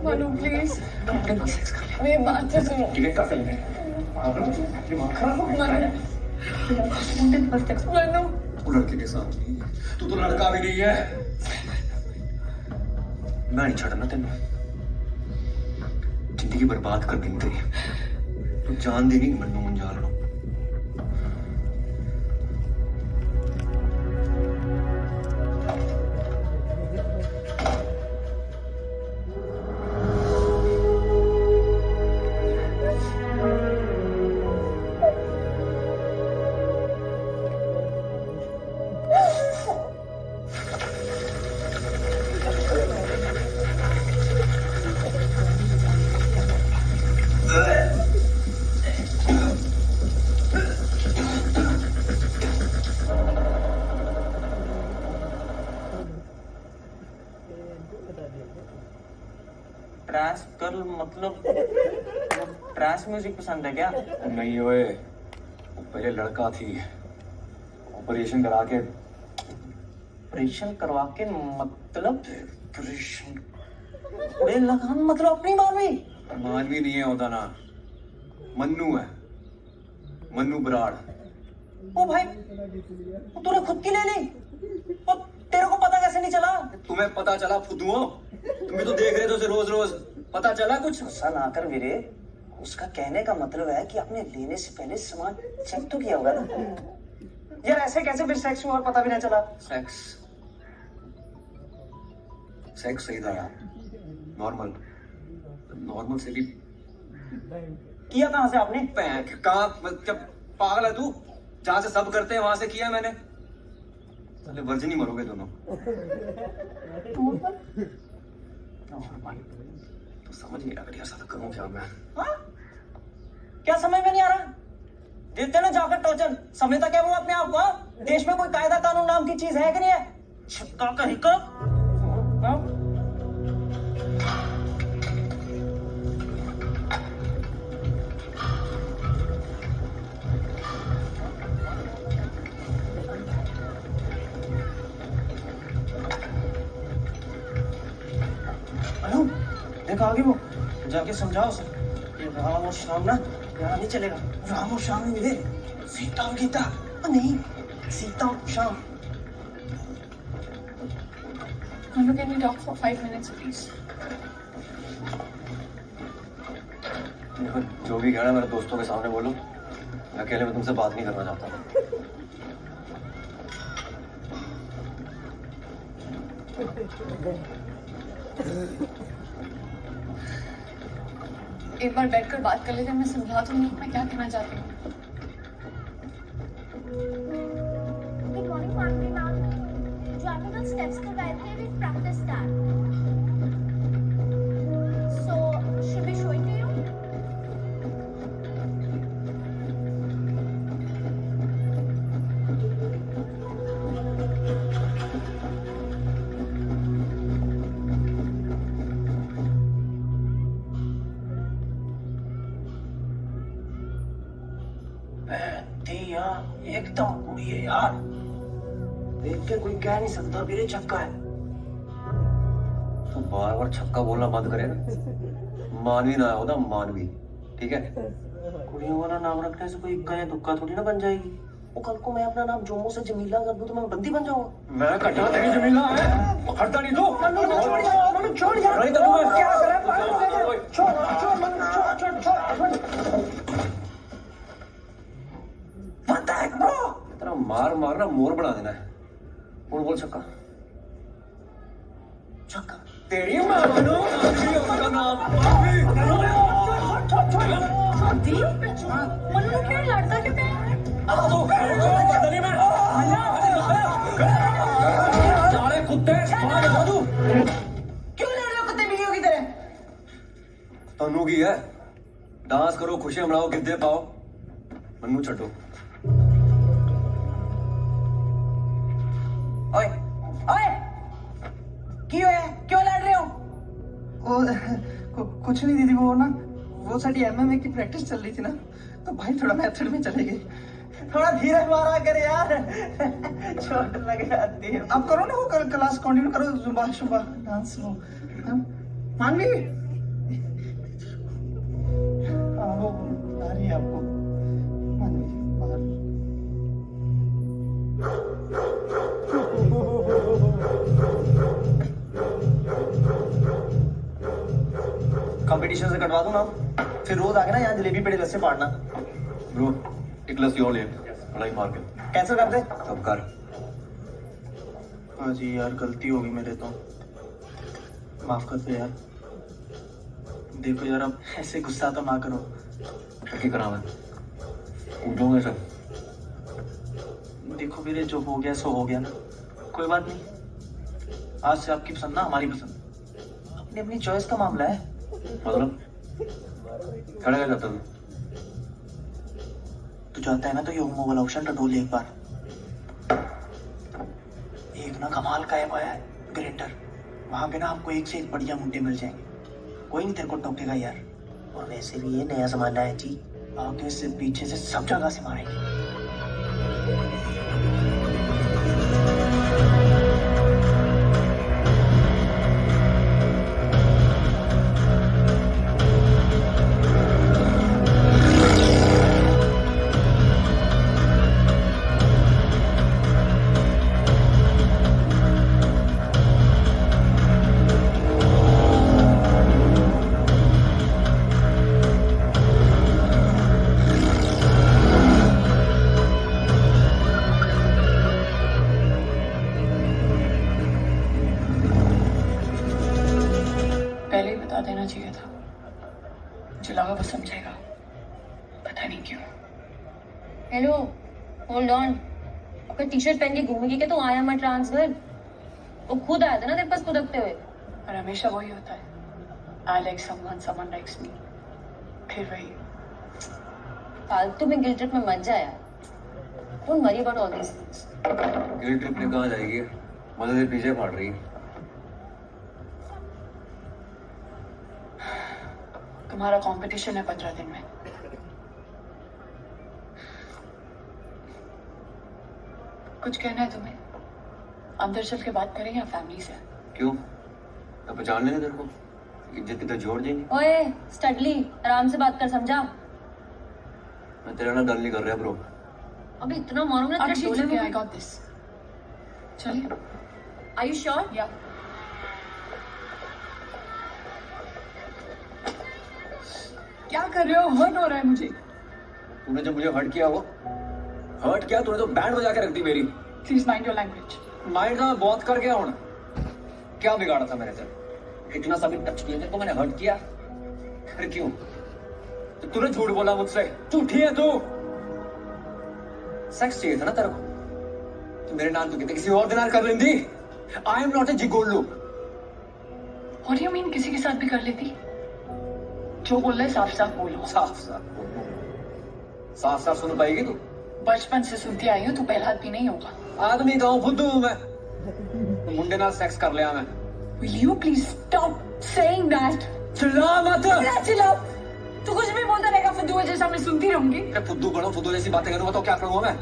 मनु प्लीज अपने नाल सेक्स कर लिया। मेरी बात तो सुनो। ठीक है कर लेंगे। दिमाग खराब हो गया। मनु वो लड़के के साथ नहीं है, तू तो लड़का भी नहीं है। मैं नहीं छड़ना तेन, जिंदगी बर्बाद कर देनी तेरी। तू जान दी नहीं Mannu Munjal no. Trans girl मतलब ट्रांस म्यूजिक पसंद है क्या? नहीं ओए, वो पहले लड़का थी, ऑपरेशन करा के ऑपरेशन करवा के मतलब ऑपरेशन उड़े लगान मतलब अपनी मानवी मानवी नहीं है होता ना, मन्नू है, मन्नू बराड़। ओ भाई तूने खुद की ले ली और तेरे को पता कैसे नहीं चला? तुम्हें पता चला फुदुओं? तुम भी तो देख रहे थे उसे रोज रोज, पता चला कुछ? गुस्सा ना कर वीरे, उसका कहने का मतलब है कि आपने लेने से पहले सामान चेक तो किया होगा ना यार। ऐसे कैसे फिर सेक्स हुआ और पता भी नहीं चला? सेक्स सही था यार, नॉर्मल से भी। किया कहाँ से आपने? कहाँ? क्या पागल है तू? जहाँ से सब करते हैं वहां से किया मैंने। साले वर्जिन ही मरोगे दोनों। तो समझ नहीं आ रहा ऐसा करूं क्या मैं? हाँ? क्या समझ में नहीं आ रहा? देते ना जाकर टोचन, समझता क्या वो अपने आप को? देश में कोई कायदा कानून नाम की चीज है कि नहीं है? छिपका का हिकअप। देखा आगे वो, जाके समझाओ उसे कि राम और श्याम ना यहाँ नहीं चलेगा। राम और श्याम नहीं मिले, सीता और गीता नहीं, सीता और Shyam. Can we talk for 5 minutes, please? देखो जो भी कहना मेरे दोस्तों के सामने बोलो, मैं अकेले में तुमसे बात नहीं करना चाहता। एक बार बैठकर बात कर लेते हैं, मैं समझा दूंगी मैं क्या कहना चाहती हूँ। Good morning, family ma'am. जो आपने कल steps करवाए थे, we practiced that. So, should we show it to you? एकदम बुरी है यार, देख के कोई कह नहीं सकता मेरे छक्का है। तो बार बार छक्का बोलना बंद करे ना। मानवी ना होता, मानवी, ठीक है? कुड़ियों वाला नाम रखने से कोई इक्का या दुक्का थोड़ी ना बन जाएगी। वो कल को मैं अपना नाम जोमो से जमीला कर दूं तो मैं बंदी बन जाऊंगा। मैं कटा तेरी जमीला है, पकड़ता नहीं तू। मनु छोड़ यार, नहीं तो मैं क्या कर रहा है? छोड़ छोड़ मनु, छोड़ छोड़ छोड़। What the heck, bro? तेरा मार मारना मोर बना देना है। बोल छक्का। छक्का तेरी मां मनु, उसका नाम मनु क्या लड़ता क्यों है? साले कुत्ते, क्यों लड़ रहे हो कुत्ते बिल्लियों की तरह? तनु की है, डांस करो, खुशियां मनाओ, गिद्दे पाओ। मन्नू छटो। ओए ओए क्यों है, क्यों लड़ रहे हो? कुछ नहीं दीदी, वो ना वो साड़ी MMA की प्रैक्टिस चल रही थी ना, तो भाई थोड़ा मेथड में चले गए। थोड़ा धीरे मारा कर यार, चोट लग जाती है। आप करो ना वो क्लास कंटिन्यू करो, जुम्बा शुम्बा डांस वो मानवी। हाँ वो आ रही है आपको मानवी बाहर। कंपटीशन से कटवा दूं ना, फिर रोज आके ना यहाँ जलेबी पेड़े लस्सी पाड़ना। ब्रो एक लस्सी और ले, लड़ाई मार के। कैंसिल कर दे। अब कर। हाँ जी यार, गलती होगी मेरे तो, माफ कर दे यार। देखो यार अब ऐसे गुस्सा तो ना करो। क्या करा मैं? उठूंगा सब। देखो मेरे जो हो गया सो हो गया ना, कोई बात नहीं। आज से आपकी पसंद ना हमारी पसंद, अपनी अपनी चॉइस का मामला है। मतलब खड़ा क्या जाता तू जानता है ना, तो ये होमो वाला ऑप्शन टटोल ले एक बार। एक ना कमाल का ऐप आया है ग्रेटर, वहां पे ना आपको एक से एक बढ़िया मुंडे मिल जाएंगे, कोई नहीं तेरे को टोकेगा यार। और वैसे भी ये नया जमाना है जी, आगे से पीछे से सब जगह से मारेंगे। चाहिए था। मुझे लगा वो समझेगा, पता नहीं क्यों। Hello, hold on. आपका टी शर्ट पहन के घूमेगी क्या? तो आया मैं ट्रांसफर, वो खुद आया था ना तेरे पास कुदकते हुए। और हमेशा वही होता है, I like someone, someone likes me, फिर वही। फालतू में गिल्ट ट्रिप में मत जा यार। Don't worry about all these things. Guilt trip में कहाँ जाएगी? मजे से पीछे फाड़ रही है। तुम्हारा कंपटीशन है 15 दिन में। कुछ कहना है तुम्हें? अंदर चल के बात करें या फैमिली से? क्यों? अब पहचान लेंगे तेरे को, इज्जत की तो जोड़ देंगे। ओए स्टडली, आराम से बात कर, समझा? मैं तेरा ना डर नहीं कर रहा ब्रो। अभी इतना मारूंगा ना तेरे शोले में। I got this. चलिए। Are you sure? Yeah. क्या कर रहे हो? हर्ट हो रहा है मुझे। तूने जो मुझे हर्ट किया वो हर्ट किया, तूने तो बैंड बजा के रख दी मेरी। Please mind your language. Mind का मैं बहुत कर गया हूँ। क्या बिगाड़ा था मेरे से? इतना सा भी टच किया तेरे को मैंने, हर्ट किया? फिर क्यों? तो तूने झूठ बोला मुझसे, झूठी है तू। सेक्स चाहिए था ना तेरे को, तो मेरे नाम तो किसी और दिन कर लेंदी। I am not a gigolo. What do you mean किसी के साथ भी कर लेती? जो बोल रहे साफ साफ बोलो। साफ साफ बोलो। साफ साफ सुन पाएगी तू? बचपन से सुनती आई हूँ, तू पहला आदमी नहीं होगा। आदमी का हूँ, बुद्धू हूँ मैं। मुंडे नाल सेक्स कर लिया मैं। Will you please stop saying that? चिल्ला मत। चिल्ला। तू कुछ भी बोलता रहेगा फुद्दू जैसा, मैं सुनती रहूंगी। मैं फुद्दू बनूं, फुद्दू जैसी बातें करूंगा तो क्या करूंगा मैं?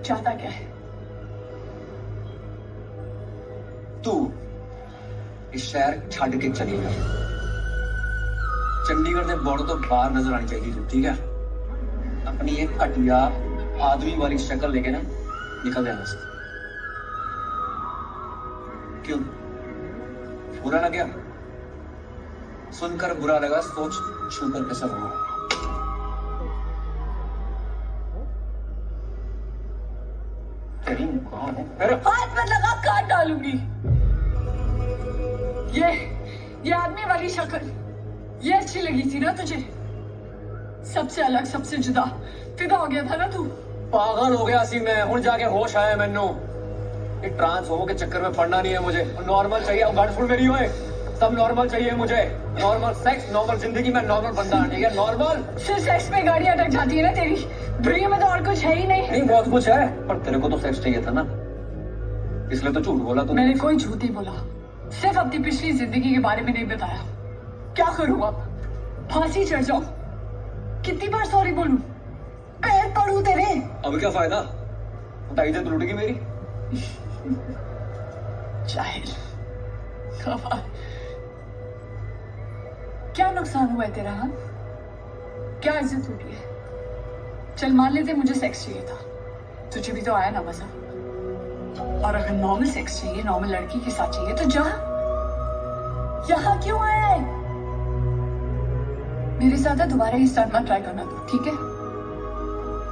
चाहता क्या है? तू इस शहर छड़ के चली जा। चंडीगढ़ से बॉर्डर तो बाहर नजर आनी चाहिए तू, ठीक है? अपनी एक घटिया आदमी वाली शक्ल लेके ना निकल जाना से। क्यों? बुरा लग गया? सुनकर बुरा लगा, सोच छूकर कैसा हुआ? तेरी कौन है? हाथ मत लगा, काट डालूंगी। ये आदमी वाली शक्ल, ये अच्छी लगी थी ना तुझे? सबसे अलग, सबसे जुदा, फिदा हो गया था ना तू? पागल हो गया सी मैं, हुण जाके होश आया मैनू। ये ट्रांस होमो के चक्कर में पड़ना नहीं है मुझे, नॉर्मल चाहिए। अब गड़फुल मेरी होए, सब नॉर्मल चाहिए मुझे। नॉर्मल सेक्स, नॉर्मल जिंदगी में नॉर्मल बंदा, ठीक है? नॉर्मल। सिर्फ सेक्स में गाड़ी अटक जाती है ना तेरी, दुनिया में तो और कुछ है ही नहीं। नहीं, बहुत कुछ है, पर तेरे को तो सेक्स चाहिए था ना, इसलिए तो झूठ बोला तूने। मैंने कोई झूठ नहीं बोला, सिर्फ अपनी पिछली जिंदगी के बारे में नहीं बताया। क्या करूँ अब? फांसी चढ़ जाऊं? कितनी बार सॉरी बोलूं? पैर पड़ूं तेरे? अब क्या फायदा? इज्जत लूट गई मेरी। जाहिल। क्या नुकसान हुआ है तेरा? हाँ, क्या इज्जत हुई है? चल मान लेते मुझे सेक्स चाहिए था, तुझे भी तो आया ना मजा। और अगर नॉर्मल सेक्स चाहिए, नॉर्मल लड़की के साथ चाहिए, तो जा। यहाँ क्यों आया है? मेरे साथ दोबारा ही स्टार्ट मत ट्राई करना तू, ठीक है?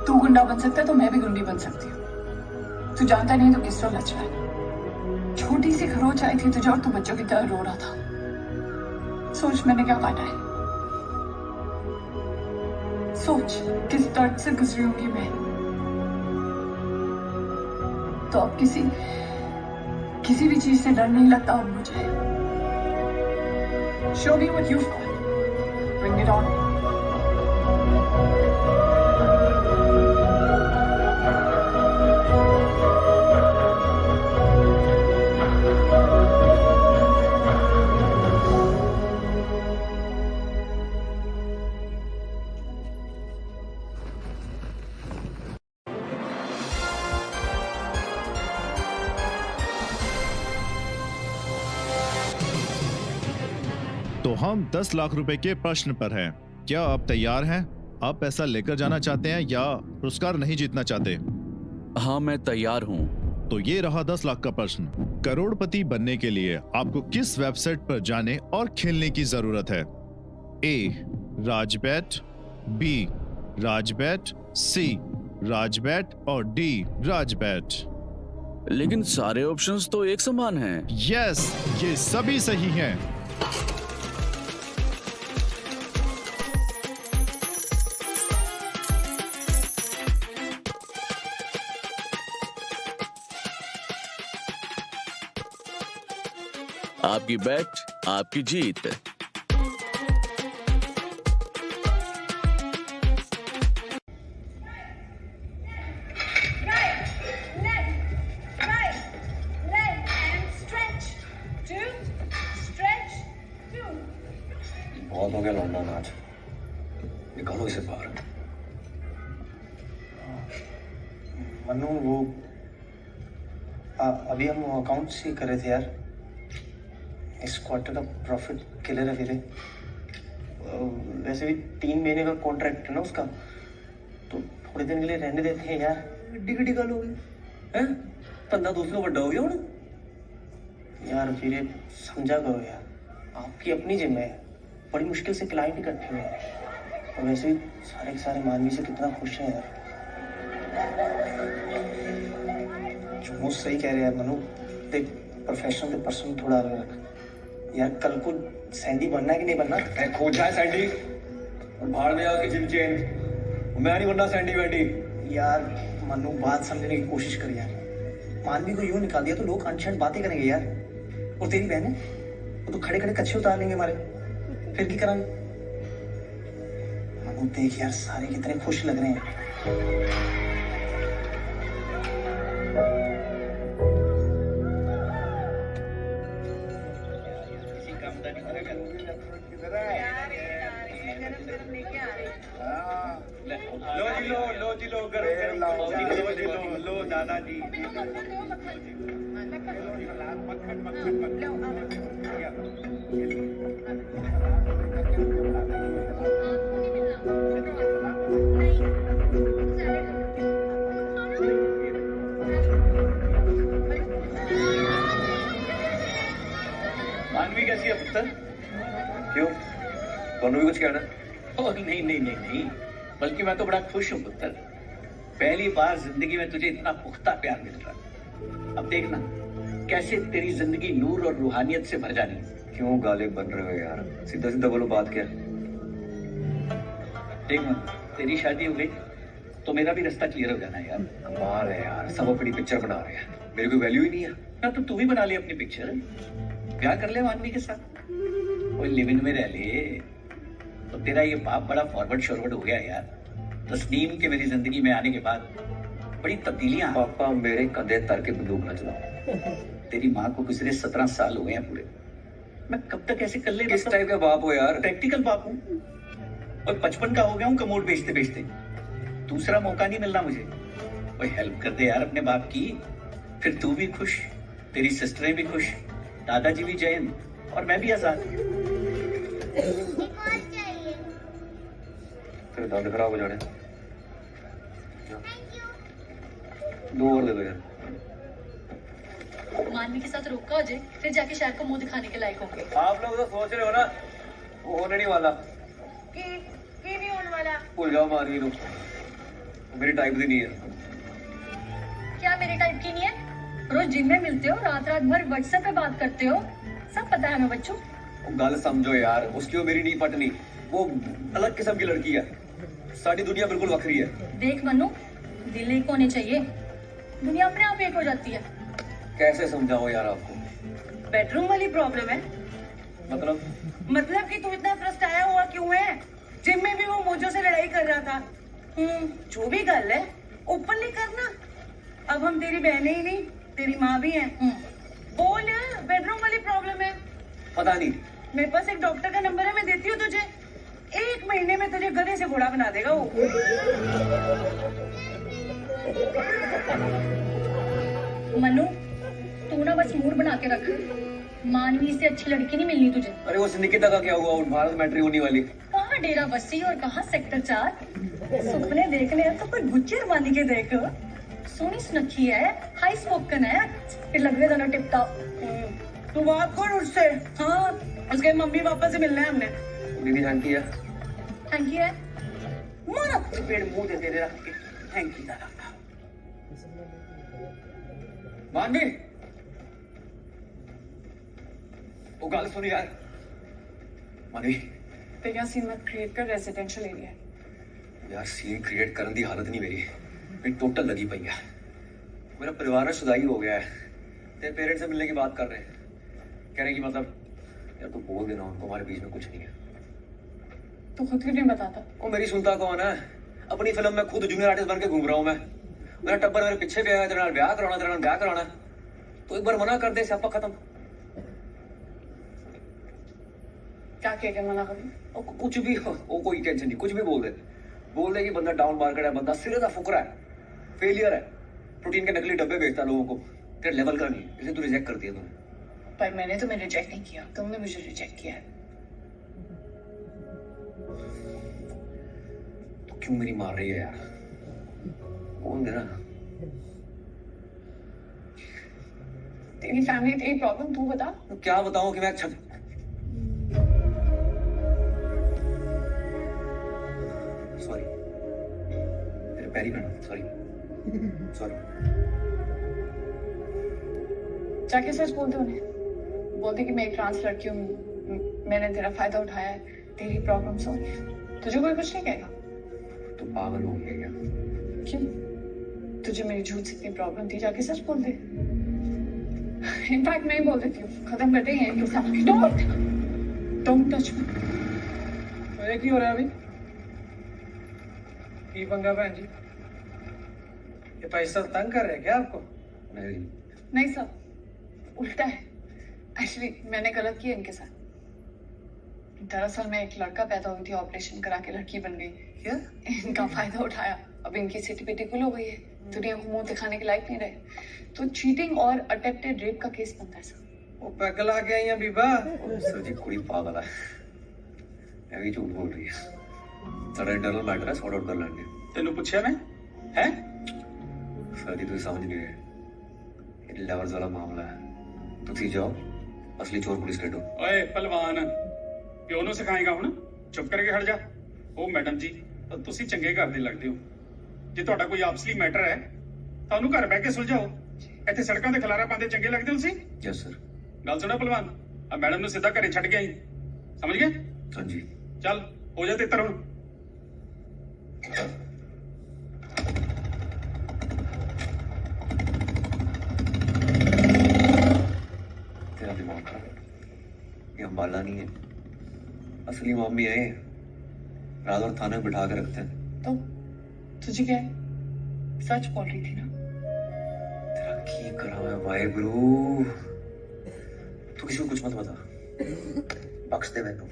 तू गुंडा बन सकता है तो मैं भी गुंडी बन सकती हूँ। तू जानता नहीं तो किस तरह लच रहा है। छोटी सी खरोच आई थी तुझे और तू बच्चों की तरह रो रहा था। सोच मैंने क्या काटा है। सोच किस दर्द से गुजरी होंगी मैं। तो अब किसी भी चीज से डर नहीं लगता अब मुझे। Show me what you've got. Bring it on. तो हम 10 लाख रुपए के प्रश्न पर हैं। क्या आप तैयार हैं? आप पैसा लेकर जाना चाहते हैं या पुरस्कार नहीं जीतना चाहते? हाँ, मैं तैयार हूँ। तो ये रहा 10 लाख का प्रश्न। करोड़पति बनने के लिए आपको किस वेबसाइट पर जाने और खेलने की जरूरत है? ए राजबैट, बी राजबैट, सी राजबैट और डी राजबैट। लेकिन सारे ऑप्शंस तो एक समान हैं। यस, ये सभी सही हैं। आपकी बेट आपकी जीत। बहुत हो गया लौंडा नाच, निकालो इसे बाहर। मनु वो अभी हम अकाउंट्स ही कर रहे थे यार। इस क्वार्टर का प्रॉफिट क्लियर है फिर। वैसे भी 3 महीने का कॉन्ट्रैक्ट है ना उसका, तो थोड़े दिन के लिए रहने देते हैं यार। टिकटी गल हो गई है, बंदा दूसरा बड़ा हो गया हूं यार। फिर समझा करो यार, आपकी अपनी जिम्मे है, बड़ी मुश्किल से क्लाइंट इकट्ठे हुए हैं, और वैसे भी सारे के सारे मानवी से कितना खुश हैं यार। जो सही कह रहे हैं मनु, देख प्रोफेशनल से पर्सनल थोड़ा अलग रख यार। कल को सैंडी बनना है कि नहीं बनना? खोज जाए सैंडी और भाड़ में जाके जिम चेन। मैं नहीं बनना सैंडी वैंडी। यार मनु बात समझने की कोशिश कर यार। मानवी को यूं निकाल दिया तो लोग अनशन बातें करेंगे यार। और तेरी बहन है, वो तो खड़े खड़े कच्चे उतार लेंगे हमारे, फिर की करांगे? मनु देख यार, सारे कितने खुश लग रहे हैं। लो जी लो गरम गरम लो दादाजी। मक्खन मानवी कैसी है पुत्र? क्यों, दोनों भी कुछ कहना? नहीं नहीं नहीं नहीं, बल्कि मैं तो बड़ा खुश हूँ पुत्र। पहली बार जिंदगी में तुझे इतना पुख्ता प्यार मिल रहा। अब देखना कैसे तेरी जिंदगी नूर और रूहानियत से भर जानी। क्यों गालिब बन रहे हो यार? सीधा सीधा बोलो, बात क्या? देख मन, तेरी शादी हो गई तो मेरा भी रास्ता क्लियर हो जाना है यार। कमाल है यार, सब अपनी पिक्चर बना रहे हैं, मेरी कोई वैल्यू ही नहीं है। ना तो तू भी बना ले अपनी पिक्चर, ब्याह कर ले मानवी के साथ, कोई लिव इन में रह ले। तो तेरा ये बाप बड़ा फॉरवर्ड शॉरवर्ड हो गया यार। तस्नीम के मेरी जिंदगी में आने के बाद बड़ी तब्दीलियां। पापा मेरे कंधे तर के बंदूक न चलाओ। तेरी माँ को गुजरे 17 साल हो गए हैं पूरे। मैं कब तक ऐसे कर ले? किस टाइप का बाप हो यार? प्रैक्टिकल बाप हूँ, और 55 का हो गया हूँ कमोड बेचते बेचते। दूसरा मौका नहीं मिलना मुझे। कोई हेल्प कर दे यार अपने बाप की, फिर तू भी खुश, तेरी सिस्टरें भी खुश, दादाजी भी जैन, और मैं भी आजाद। फिर दंद खराब हो जाने। 2 और दे दो यार। मानवी के साथ रोका हो जाए, फिर जाके शहर को मुंह दिखाने के लायक होंगे। आप लोग तो सोच रहे हो ना, वो होने नहीं वाला। की नहीं होने वाला? भूल जाओ मानवी को, मेरी टाइप भी नहीं है। क्या मेरे टाइप की नहीं है? रोज जिम में मिलते हो, रात रात भर व्हाट्सएप पे बात करते हो, सब पता है हमें बच्चों। गल समझो यार, उसकी और मेरी नहीं पटनी। वो अलग किस्म की लड़की है, सारी दुनिया बिल्कुल वखरी है। देख मनु, दिल एक होने चाहिए, दुनिया अपने आप एक हो जाती है। कैसे समझाओ यार आपको? बेडरूम वाली प्रॉब्लम है। मतलब कि तू इतना त्रस्त आया हुआ क्यों है? जिम में भी वो मोजो से लड़ाई कर रहा था। जो भी गल है ओपनली करना। अब हम तेरी बहनें ही नहीं, तेरी माँ भी हैं। बोल, बेडरूम वाली प्रॉब्लम है। पता नहीं, मेरे पास एक डॉक्टर का नंबर है, मैं देती हूँ तुझे। 1 महीने में तुझे गधे से घोड़ा बना देगा वो। मनु, तू ना बस मूड बना के रख, मानवी से अच्छी लड़की नहीं मिलनी तुझे। अरे वो सिंडिकेट का क्या हुआ? उन भारत मैट्री होने वाली। कहाँ डेरा बस्सी और कहाँ सेक्टर 4? सपने देखने हैं तो कोई गुच्चर बांध के देख। सोनी सुनखी है, हाई स्पोकन है, फिर लग रहे दोनों टिप टॉप। तू बात कर उससे। हाँ, उसके मम्मी पापा से मिलना है हमने। दीदी जानती है? थैंक यू है। मारा पेड़ मुंह दे दे रख के थैंक यू दादा। मानवी, वो गल सुन यार। मानवी ते क्या सीन मत क्रिएट कर, रेजिडेंशियल एरिया यार। सीन क्रिएट करने की हालत नहीं मेरी, मैं टोटल लगी पई है। मेरा परिवार शुदाई हो गया है, तेरे पेरेंट्स से मिलने की बात कर रहे हैं। कहने की मतलब यार तू बोल देना उनको हमारे बीच में कुछ नहीं है। तू खुद क्यों नहीं बताता? वो मेरी सुनता कौन है? अपनी फिल्म में खुद जूनियर आर्टिस्ट बन के घूम रहा हूँ मैं। मेरा टब्बर मेरे पीछे भी आया, तेरे नाल ब्याह कराना। तो एक बार मना कर दे, स्यापा खत्म। क्या कह मना कर? कुछ भी हो, वो कोई टेंशन नहीं, कुछ भी बोल दे कि बंदा डाउन मार्केट है, बंदा सिरे का फुकरा है, फेलियर है, प्रोटीन के नकली डब्बे बेचता लोगों को, तेरे लेवल का नहीं, इसलिए तू रिजेक्ट कर दिया तूने। पर मैंने तुम्हें रिजेक्ट नहीं किया, तुमने मुझे रिजेक्ट किया है। तो क्यों मेरी मार रही है यार? बोल दे ना। तेरी फैमिली, तेरी प्रॉब्लम, तू बता। तो क्या बताऊं कि मैं सॉरी, तेरे पैरी पड़ना, सॉरी। जाके सच बोलते उन्हें, बोलते कि मैं एक ट्रांस लड़की हूँ, मैंने तेरा फायदा उठाया है, तेरी प्रॉब्लम सॉल्व है। तुझे कोई कुछ नहीं कहेगा? तो पागल हो गया क्या? क्यों? तुझे मेरी झूठ से इतनी प्रॉब्लम थी, जाके सच बोल दे। इनफैक्ट मैं ही बोल देती हूँ, खत्म करते हैं इनके साथ। Don't touch me. तो ये क्यों हो रहा है अभी? की पंगा बहन जी? ये पैसा तंग कर रहे हैं क्या आपको? नहीं सर, उल्टा है। एक्चुअली मैंने गलत किया इनके साथ। दरअसल मैं एक लड़का पैदा हुई थी, ऑपरेशन करा के लड़की बन गई। क्या? इनका फायदा उठाया, अब इनकी सिटी पिटी कुल हो गई है, दुनिया को मुंह दिखाने के लायक नहीं रहे। तो चीटिंग और अटेम्प्टेड रेप का केस बनता है सर। वो पैगल आ गया यहाँ बीबा। सर जी कुड़ी पागल है, मैं भी झूठ बोल रही है। सारा इंटरनल मैटर है, सॉर्ट आउट कर लेंगे। तेनू पूछा मैं है? सर जी तुम समझ नहीं रहे, ये लेवर्स वाला मामला है। तुम जाओ, असली चोर पुलिस कटो। ओए पहलवान, ਪਿਓ ਨੂੰ ਸਿਖਾਏਗਾ ਹੁਣ? ਚੁੱਪ ਕਰਕੇ ਖੜ ਜਾ। ਉਹ ਮੈਡਮ ਜੀ, ਤੁਸੀਂ ਚੰਗੇ ਘਰ ਦੇ ਲੱਗਦੇ ਹੋ। ਜੇ ਤੁਹਾਡਾ ਕੋਈ ਆਪਸੀ ਮੈਟਰ ਹੈ ਤਾਂ ਉਹਨੂੰ ਘਰ ਬਹਿ ਕੇ ਸੁਲਝਾਓ। ਇੱਥੇ ਸੜਕਾਂ ਤੇ ਖਲਾਰਾ ਪਾਉਂਦੇ ਚੰਗੇ ਲੱਗਦੇ ਹੋ ਤੁਸੀਂ? Yes sir. ਗੱਲ ਸੁਣਾ ਪਹਿਲਵਾਨ, ਆ ਮੈਡਮ ਨੂੰ ਸਿੱਧਾ ਘਰੇ ਛੱਡ ਕੇ ਆਈ, ਸਮਝ ਗਿਆ? ਹਾਂਜੀ। ਚੱਲ ਹੋ ਜਾ ਤਿੱਤਰ ਹੁਣ। तेरा दिमाग खराब है, ये अंबाला नहीं है, असली मम्मी है। रात और थाने में बिठा के रखते हैं। तो तुझे क्या है? सच बोल रही थी ना? तेरा की करा मैं वाहेगुरु। तू किसी को कुछ मत बता, बख्श दे मैनू।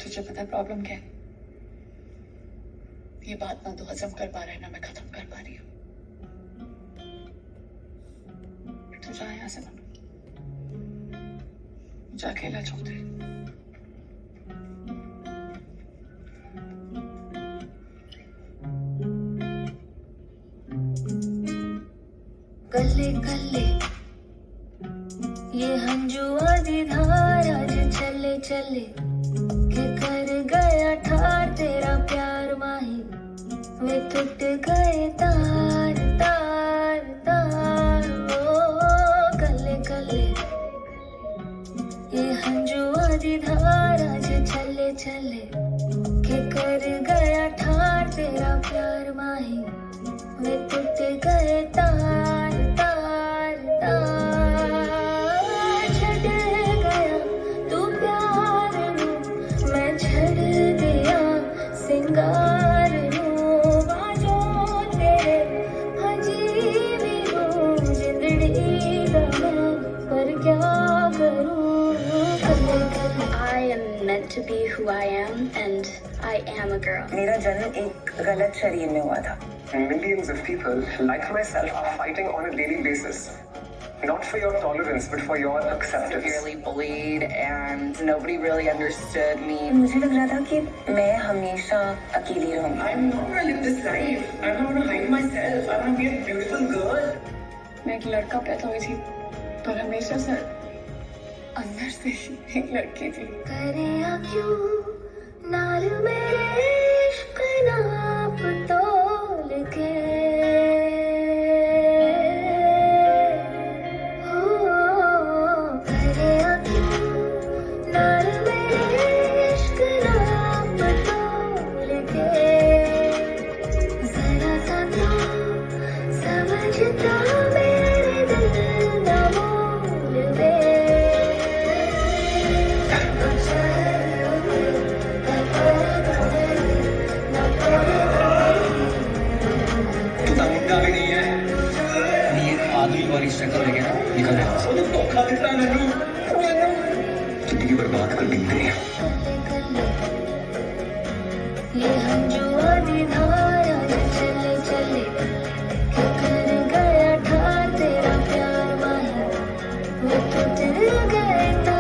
तुझे पता है प्रॉब्लम क्या है? ये बात ना तो हजम कर पा रहा है, ना मैं खत्म कर पा रही हूँ। तू जा यहाँ से, जा अकेला छोड़ दे। गले गले ये हंजुआ दी धार आज चले चले के कर गया ठार तेरा प्यार माही वे टूट गए तार तार तार ओ गले गले ये हंजुआ दी धार आज चले चले के कर गया ठार तेरा प्यार माही वे टूट गए तार तार तार छड़ गया तू प्यार नू मैं छड़ दिया सिंगार नू बाजो तेरे हजी भी हूँ जिंदड़ी दा मैं पर क्या करूँ। I am meant to be who I am and I am a girl. मेरा जन्म एक गलत शरीर में हुआ था। Millions of people like myself are fighting on a daily basis. Not for your tolerance, but for your acceptance. Severely bullied and nobody really understood me. मुझे लग रहा था कि मैं हमेशा अकेली रहूँगी. I'm not gonna live this life. I don't want to hide myself. I want to be a beautiful girl. मैं एक लड़का पैदा हुई थी, पर हमेशा से अंदर से ही एक लड़की थी। करे क्यों नाल मेरे इश्क नाप तोल के हो करे क्यों नाल मेरे इश्क नाप तोल के जरा सा तो समझता मेरे दिल पुलिस चेक करेंगे ना, निकल जाएगा। धोखा देता है नन्नू। जिंदगी बर्बाद कर दी तेरी। ये हम जो आधी धारा चले चले कर गया था तेरा प्यार वही वो तो दिल गए था।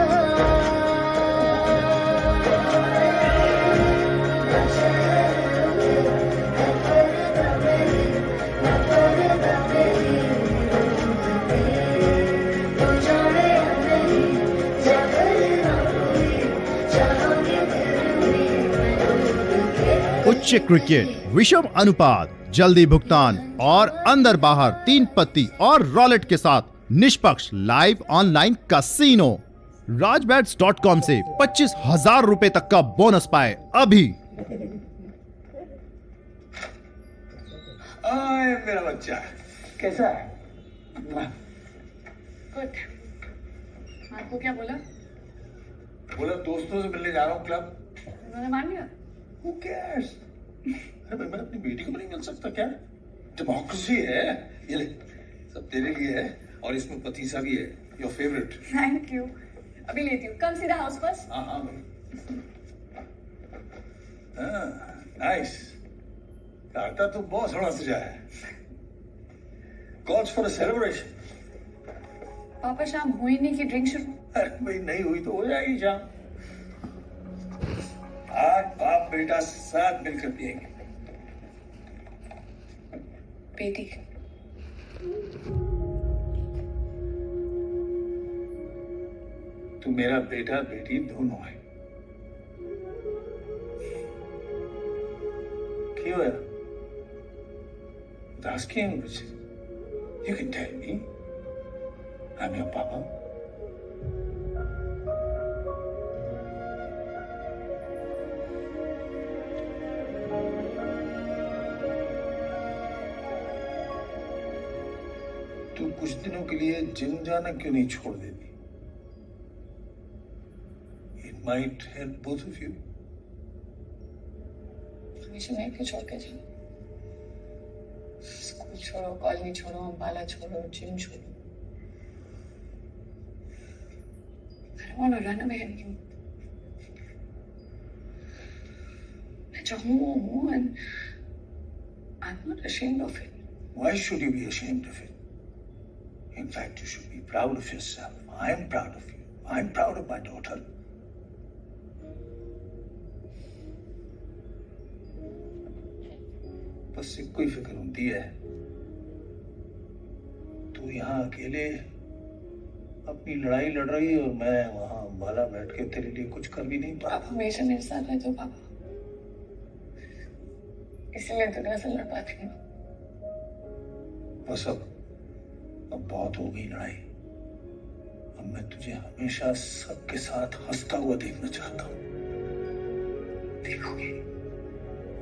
उच्च क्रिकेट, विषम अनुपात, जल्दी भुगतान और अंदर बाहर 3 पत्ती और रॉलेट के साथ निष्पक्ष लाइव ऑनलाइन कैसीनो। rajbets.com से 25,000 रुपए तक का बोनस पाए अभी। आए मेरा बच्चा, कैसा है? गुड। आपको क्या बोला? बोला दोस्तों से मिलने जा रहा हूँ क्लब। उन्होंने मान लिया? Who cares? अरे भाई, मैं अपनी बेटी को नहीं मिल सकता क्या? डेमोक्रेसी है। ये ले, सब तेरे लिए है और इसमें पतीसा भी है, योर फेवरेट। Thank you. अभी लेती हूँ। कम सीधा हाउस फर्स्ट। हाँ, नाइस। कार्ता तो बहुत सोना सजा है। Calls for a celebration. पापा शाम हुई नहीं कि ड्रिंक शुरू? अरे भाई, नहीं हुई तो हो जाएगी शाम। आज बाप बेटा साथ मिलकर पिएंगे। बेटी तू मेरा बेटा बेटी दोनों है। क्यों है? उदास क्यों है मुझे? You can tell me. I'm your papa. तू कुछ दिनों के लिए जिम जाना क्यों नहीं छोड़ देती? It might help both of you. हमेशा मैं क्यों छोड़ के जाऊँ? स्कूल छोड़ो, कॉलेज छोड़ो, अम्बाला छोड़ो, जिम छोड़ो। I don't want to run away anymore. मैं चाहूँ and I'm not ashamed of it. Why should you be ashamed of it? In fact, you should be proud of yourself. I'm proud of you. I'm proud of my daughter. बस एक कोई फिक्र होती है, तू यहाँ अकेले अपनी लड़ाई लड़ रही है और मैं वहां अम्बाला बैठ के तेरे लिए कुछ कर भी नहीं पा। आप हमेशा मेरे साथ रहते हो पापा, इसलिए दुनिया से लड़ पाती हूँ। बस अब बहुत हो गई लड़ाई। अब मैं तुझे हमेशा सबके साथ हंसता हुआ देखना चाहता हूँ। देखोगे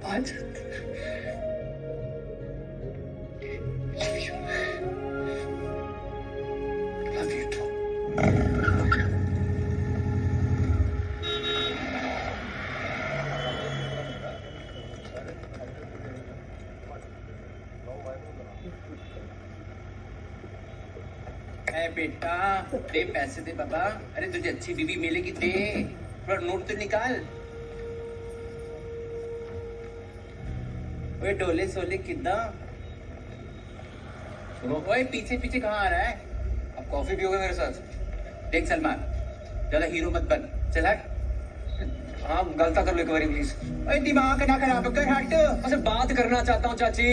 बहुत जल्द। Love you. Love you too. बेटा दे पैसे दे बाबा। अरे तुझे अच्छी बीवी मिलेगी, दे थोड़ा नोट तो निकाल। ओए डोले सोले कितना? सुनो ओए, पीछे पीछे कहाँ आ रहा है? अब कॉफी पियोगे मेरे साथ? देख सलमान, ज्यादा हीरो मत बन, चल हट। हाँ गलता कर लो एक बारी प्लीज। ओए दिमाग ना खराब कर, हट। बस बात करना चाहता हूँ चाची,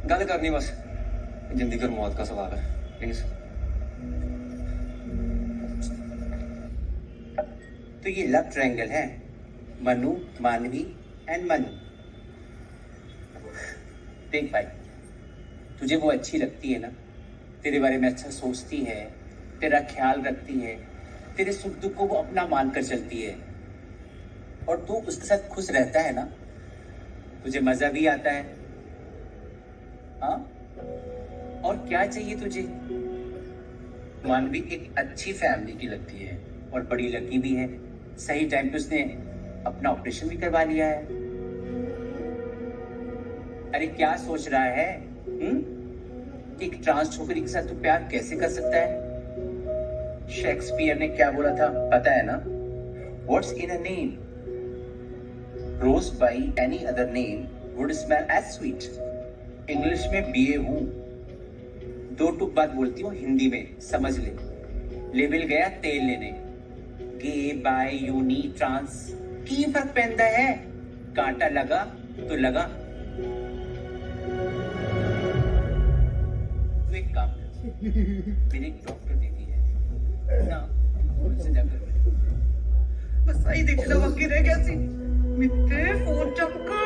गल करनी बस। जिंदगी और मौत का सवाल है, प्लीज। तो ये लव ट्रायंगल है, मनु, मानवी एंड मनु। देख भाई, तुझे वो अच्छी लगती है ना, तेरे बारे में अच्छा सोचती है, तेरा ख्याल रखती है, तेरे सुख दुख को वो अपना मानकर चलती है, और तू उसके साथ खुश रहता है ना, तुझे मजा भी आता है। हाँ, और क्या चाहिए तुझे? मानवी एक अच्छी फैमिली की लगती है और बड़ी लकी भी है। सही टाइम पे उसने अपना ऑपरेशन भी करवा लिया है। अरे क्या सोच रहा है? एक ट्रांस छोकरी के साथ तू प्यार कैसे कर सकता है? शेक्सपियर ने क्या बोला था पता है ना? What's in a name? Rose by any other name would smell as sweet. English में बीए हूँ, 2 टूक बात बोलती हूँ हिंदी में, समझ ले। लेवल गया तेल लेने, गे बाय यूनी ट्रांस की फर्क पहनता है? कांटा लगा तो लगा। तू एक काम कर, मेरी एक डॉक्टर दीदी है ना, उनसे जाकर बस आई देख लो बाकी रह गया सी मित्ते फोन चक्का।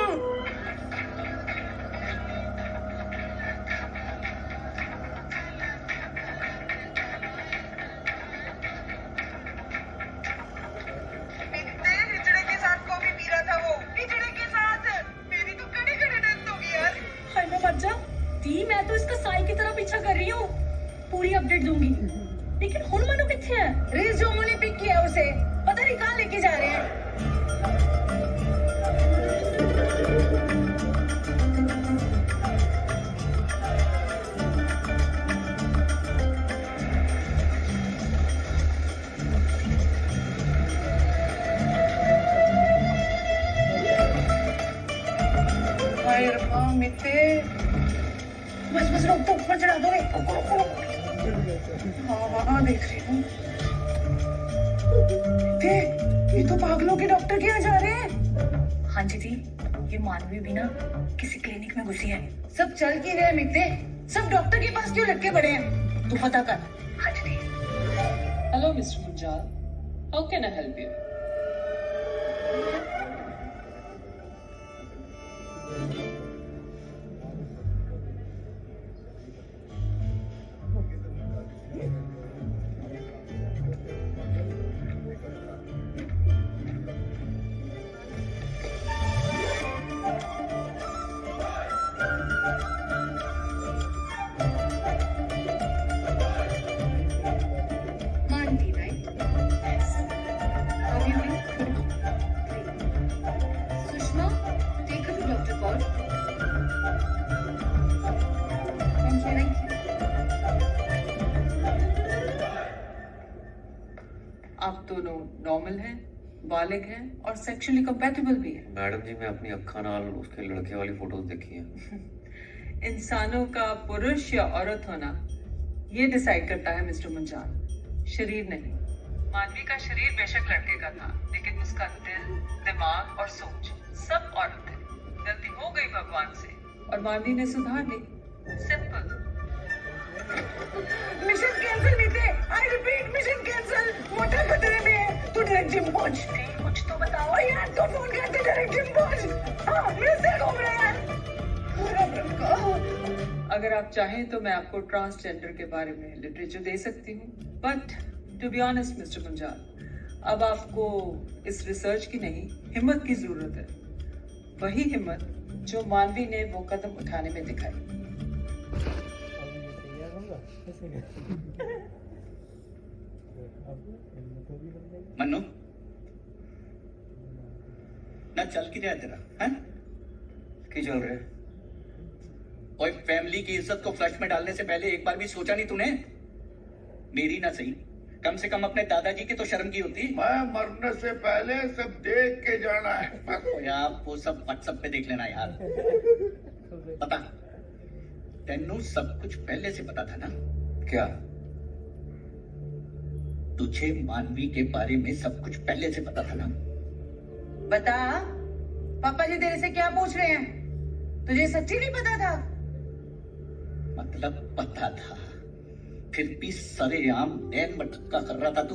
मैं तो इसका साई की तरह पीछा कर रही हूँ, पूरी अपडेट दूंगी। लेकिन हुन मनु किथे है? रील जो उन्होंने पिक किया उसे पता नहीं कहाँ लेके जा रहे हैं। हाय रब्बा मित्ते, बस डॉक्टर ऊपर चढ़ा दो। हाँ देख रही हूँ। ये तो पागलों के डॉक्टर के यहाँ जा रहे हैं। हाँ जी दी, ये मानवी भी ना किसी क्लिनिक में घुसी है। सब चल की रहे मित्ते, सब डॉक्टर के पास क्यों लटके पड़े हैं? तू पता कर। हाँ जी दी। Hello mister Munjal, how can I help you? आप दोनों नॉर्मल हैं, बालिग हैं और सेक्सुअली कंपैटिबल भी हैं। मैडम जी मैं अपनी अक्खा नाल उसके लड़के वाली फोटोज देखी है। इंसानों का पुरुष या औरत होना ये डिसाइड करता है मिस्टर मुंजाल, शरीर नहीं। मानवी का शरीर बेशक लड़के का था, लेकिन उसका दिल, दिमाग और सोच सब औरत है। गलती हो गई भगवान से और मानवी ने सुधार ली। सिंपल। मिशन कैंसिल नीते, आई रिपीट मिशन कैंसिल। मोटा खतरे में है, तू डायरेक्ट जिम पहुंच। कुछ तो बताओ यार, तो फोन करते डायरेक्ट जिम पहुंच। हाँ मेरे से घूम रहे हैं। अगर आप चाहें तो मैं आपको ट्रांसजेंडर के बारे में लिटरेचर दे सकती हूँ, but to be honest Mister Munjal, अब आपको इस रिसर्च की नहीं, हिम्मत की जरूरत है। वही हिम्मत जो मानवी ने वो कदम उठाने में दिखाई। मन्नू ना चल की रहा तेरा है की चल रहे? और फैमिली की इज्जत को फ्लश में डालने से पहले एक बार भी सोचा नहीं तूने? मेरी ना सही, कम से कम अपने दादाजी की तो शर्म की होती। मैं मरने से पहले सब देख के जाना है। यार वो सब व्हाट्सएप पे देख लेना यार। पता तेनू सब कुछ पहले से पता था ना? क्या? तुझे मानवी के बारे में सब कुछ पहले से पता था ना? बता, पापा जी तेरे से क्या पूछ रहे हैं? तुझे सच्ची नहीं पता था? मतलब पता था, फिर भी सरेआम नैन मटका कर रहा था तू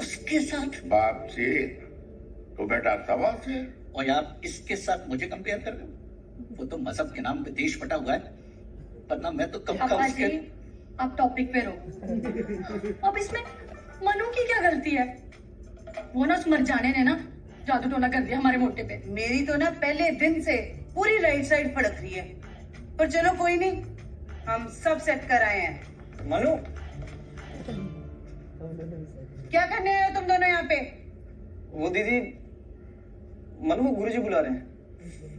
उसके साथ। बाप से तो बेटा सवा से। और यार इसके साथ मुझे कंपेयर कर रहे हो? वो तो मजहब के नाम पे देश बटा हुआ है, वरना मैं तो कब का उसके। आप टॉपिक पे रहो। अब इसमें मनु की क्या गलती है? वो ना उस मर जाने ने ना जादू टोना कर दिया हमारे मोटे पे। मेरी तो ना पहले दिन से पूरी राइट साइड फड़क रही है, पर चलो कोई नहीं, हम सब सेट कर आए हैं। मनु क्या करने आए हो तुम दोनों यहाँ पे? वो दीदी, मनु को गुरुजी बुला रहे हैं।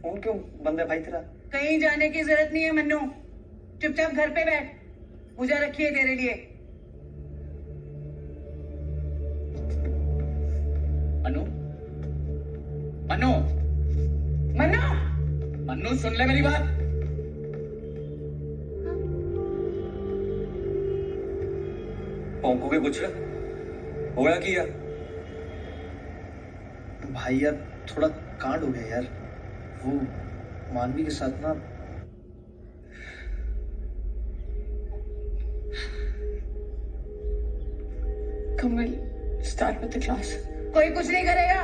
फोन क्यों बंद है भाई तेरा? कहीं जाने की जरूरत नहीं है मन्नू, चुपचाप घर पे बैठ, पूजा रखी है तेरे लिए। मनु, मनु, मनु, मनु सुन ले मेरी बात। भौंकोगे कुछ हो गया किया? भाई यार थोड़ा कांड हो गया यार, वो मानवी के साथ ना। Come, we'll start with the class. कोई कुछ नहीं करेगा।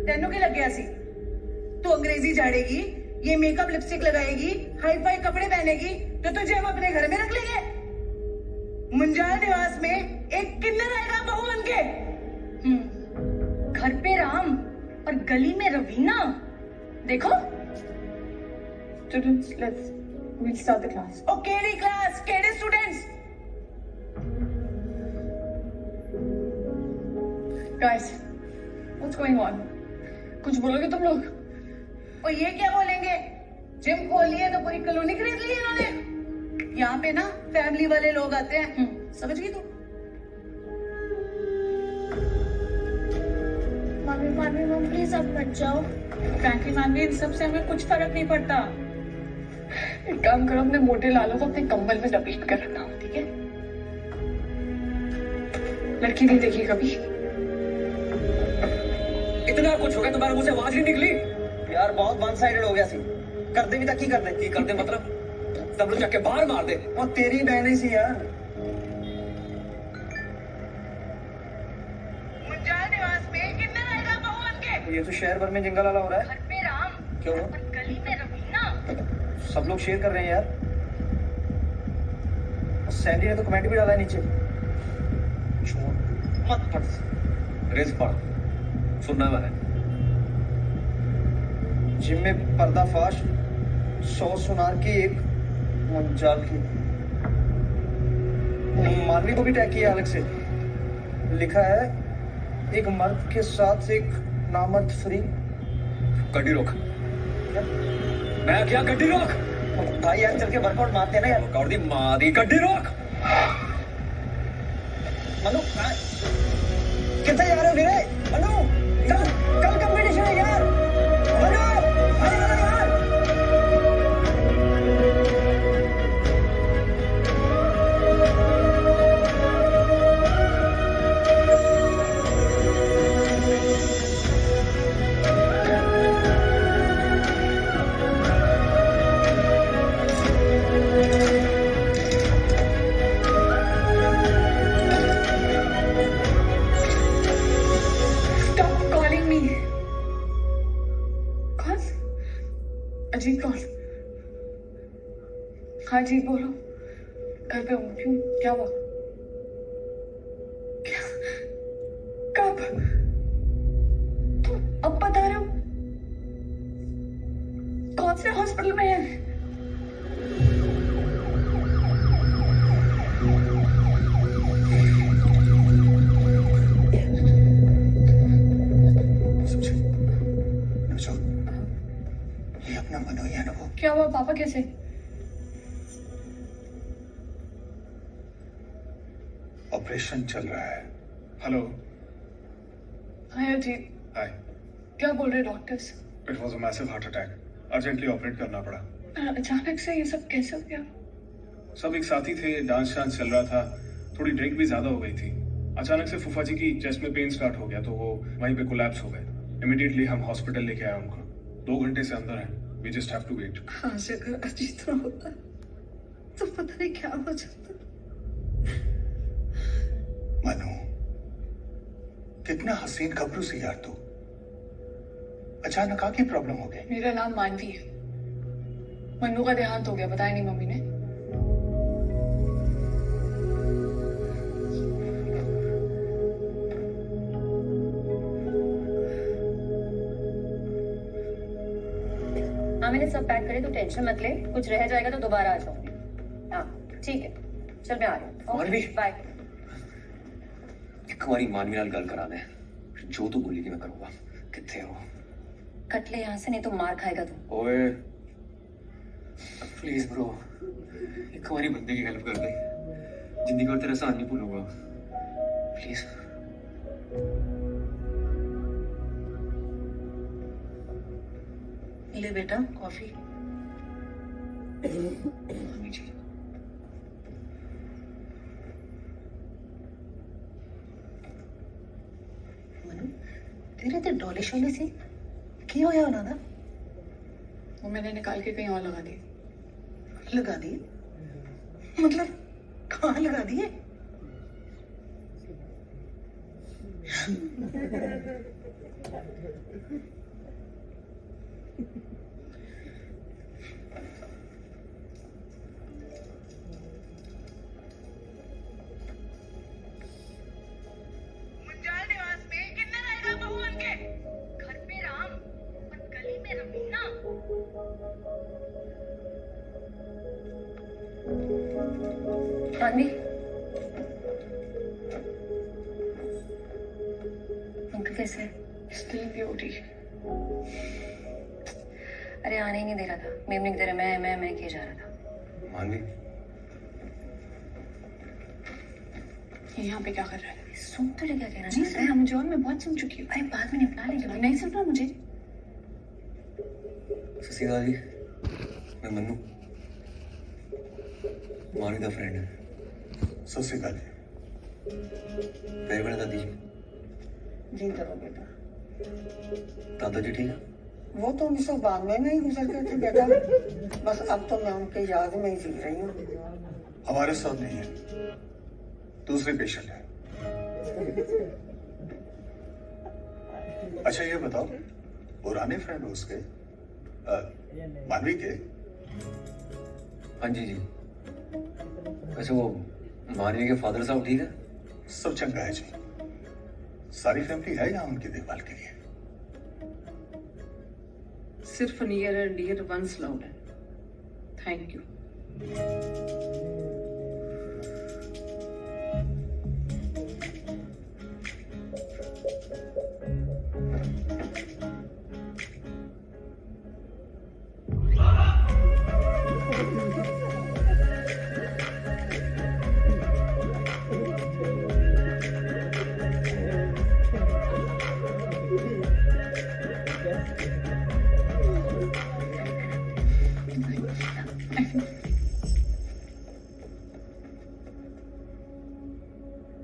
तेनू क्या लग गया सी? तू अंग्रेजी झाड़ेगी, ये मेकअप लिपस्टिक लगाएगी, हाई फाई कपड़े पहनेगी, तो तुझे हम अपने घर में रख लेंगे। मुंजाल निवास में एक किन्नर आएगा बहू बनके। घर पे राम और गली में रवीना। देखो Students, we'll start the class. Oh KD class, KD students. Guys, what's going on? कुछ बोलोगे तुम लोग? और ये क्या बोलेंगे? जिम खोली है तो पूरी कॉलोनी खरीद ली है इन्होंने। यहाँ पे ना फैमिली वाले लोग आते हैं, समझ गई तू? मानवी मम प्लीज अब मत जाओ। फ्रैंकली मानवी, इन सब से हमें कुछ फर्क नहीं पड़ता। एक काम करो, अपने मोटे लालों को अपने कंबल में लपेट कर रखना, ठीक है? लड़की नहीं देखी कभी। इतना कुछ हो गया, तुम्हारे मुंह से आवाज नहीं निकली यार? बहुत वन साइडेड हो गया सी। कर दे भी तक की कर दे। की कर दे मतलब सब लोग जाके बाहर मार दे। वो तेरी बहन ही सी यार। मुंजाल निवास में किन्नर आएगा बहू बनके। ये तो शहर भर में जिंगल वाला हो रहा है। घर पे राम क्यों? और गली में रवीना। सब लोग शेयर कर रहे हैं यार। सैंडी ने तो कमेंट भी डाला है नीचे। मत पढ़, रेस पढ़, सुनना है मैंने। जिम में पर्दाफाश, 100 सुनार की एक मुंजाल की। मानवी को भी टैग किया अलग से। लिखा है एक मर्द के साथ एक नामर्द फ्री। गड्डी रोक। मैं क्या गड्डी रोक? भाई यार चल के वर्कआउट मारते हैं ना यार। वर्कआउट दी माँ दी, गड्डी रोक। मनु कितना जा रहे हो वीरे? मनु कल कंपटीशन है यार। मनु अरे यार। अजीत कौन? हाँ अजीत बोलो। घर पे हूँ। क्यों, क्या हुआ? क्या? कब? तुम अब बता रहे हो? कौन से हॉस्पिटल में है? क्या हुआ? पापा कैसे? ऑपरेशन चल रहा है। हेलो। हाय अजीत। हाय। क्या बोल रहे doctors? It was a massive heart attack, urgently operate करना पड़ा। अचानक से ये सब कैसे हो गया? सब एक साथी थे, डांस चल रहा था, थोड़ी ड्रिंक भी ज्यादा हो गई थी। अचानक से फूफा जी की चेस्ट में पेन स्टार्ट हो गया तो वो वहीं पे कोलैप्स हो गए। इमीडिएटली हम हॉस्पिटल लेके आए उनको। 2 घंटे से अंदर है। We just have to wait. हाँ से अगर अजीत ना होता तो पता नहीं क्या हो जाता। मनु, कितना हसीन खबरू से यार तू। अचानक आके प्रॉब्लम हो गई। मेरा नाम मानवी है। मन्नू का देहांत हो गया, बताया नहीं मम्मी ने। हाँ मैंने सब पैक करे, तो टेंशन मत ले। कुछ रह जाएगा तो दोबारा आ जाऊंगी। हाँ ठीक है, चल मैं आ रही हूँ। मानवी बाय। एक बारी मानवी नाल गल कराने, जो तू बोलेगी मैं करूंगा। कितने हो? कट ले यहाँ से, नहीं तो मार खाएगा तू। ओए प्लीज ब्रो, एक हमारी बंदे की हेल्प कर दे। जिंदगी भर तेरा साथ नहीं भूलूंगा, प्लीज। ले बेटा कॉफी। मनु, तेरे ते डोले शोले सी की होया होना था? वो मैंने निकाल के कहीं और लगा दी। लगा दिए? मतलब कहाँ लगा दिए? मुंजाल निवास में कितना रहेगा भगवान के? घर पे राम और गली में रमीना। मानवी, अंकल कैसे है? Still beauty. अरे आने ही नहीं दे रहा था, मेमने की तरह मैं किए जा रहा था। मानवी, ये यहाँ पे क्या कर रहा है? सुन तो ले, क्या कहना नहीं चाहता है? सुना मुझे, और मैं बहुत सुन चुकी हूँ। अरे बाद में निपटा लेंगे। नहीं सुनना मुझे। ससी दादी, मैं मन्नू, मानी का फ्रेंड है। सत श्री अकाल जी। पैर बड़ा दादी जी। जी करो बेटा। दादाजी ठीक है? वो तो 1992 में ही गुजर गए थे बेटा। बस अब तो मैं उनके याद में ही जी रही हूँ। हमारे साथ नहीं है, दूसरे पेशेंट है। अच्छा ये बताओ, पुराने फ्रेंड हो उसके, मानवी के? हाँ जी जी। वैसे वो मानवी के फादर साहब ठीक है? सब चंगा है जी। सारी फैमिली है यहाँ उनकी देखभाल के लिए। सिर्फ near and dear ones allowed है। Thank you.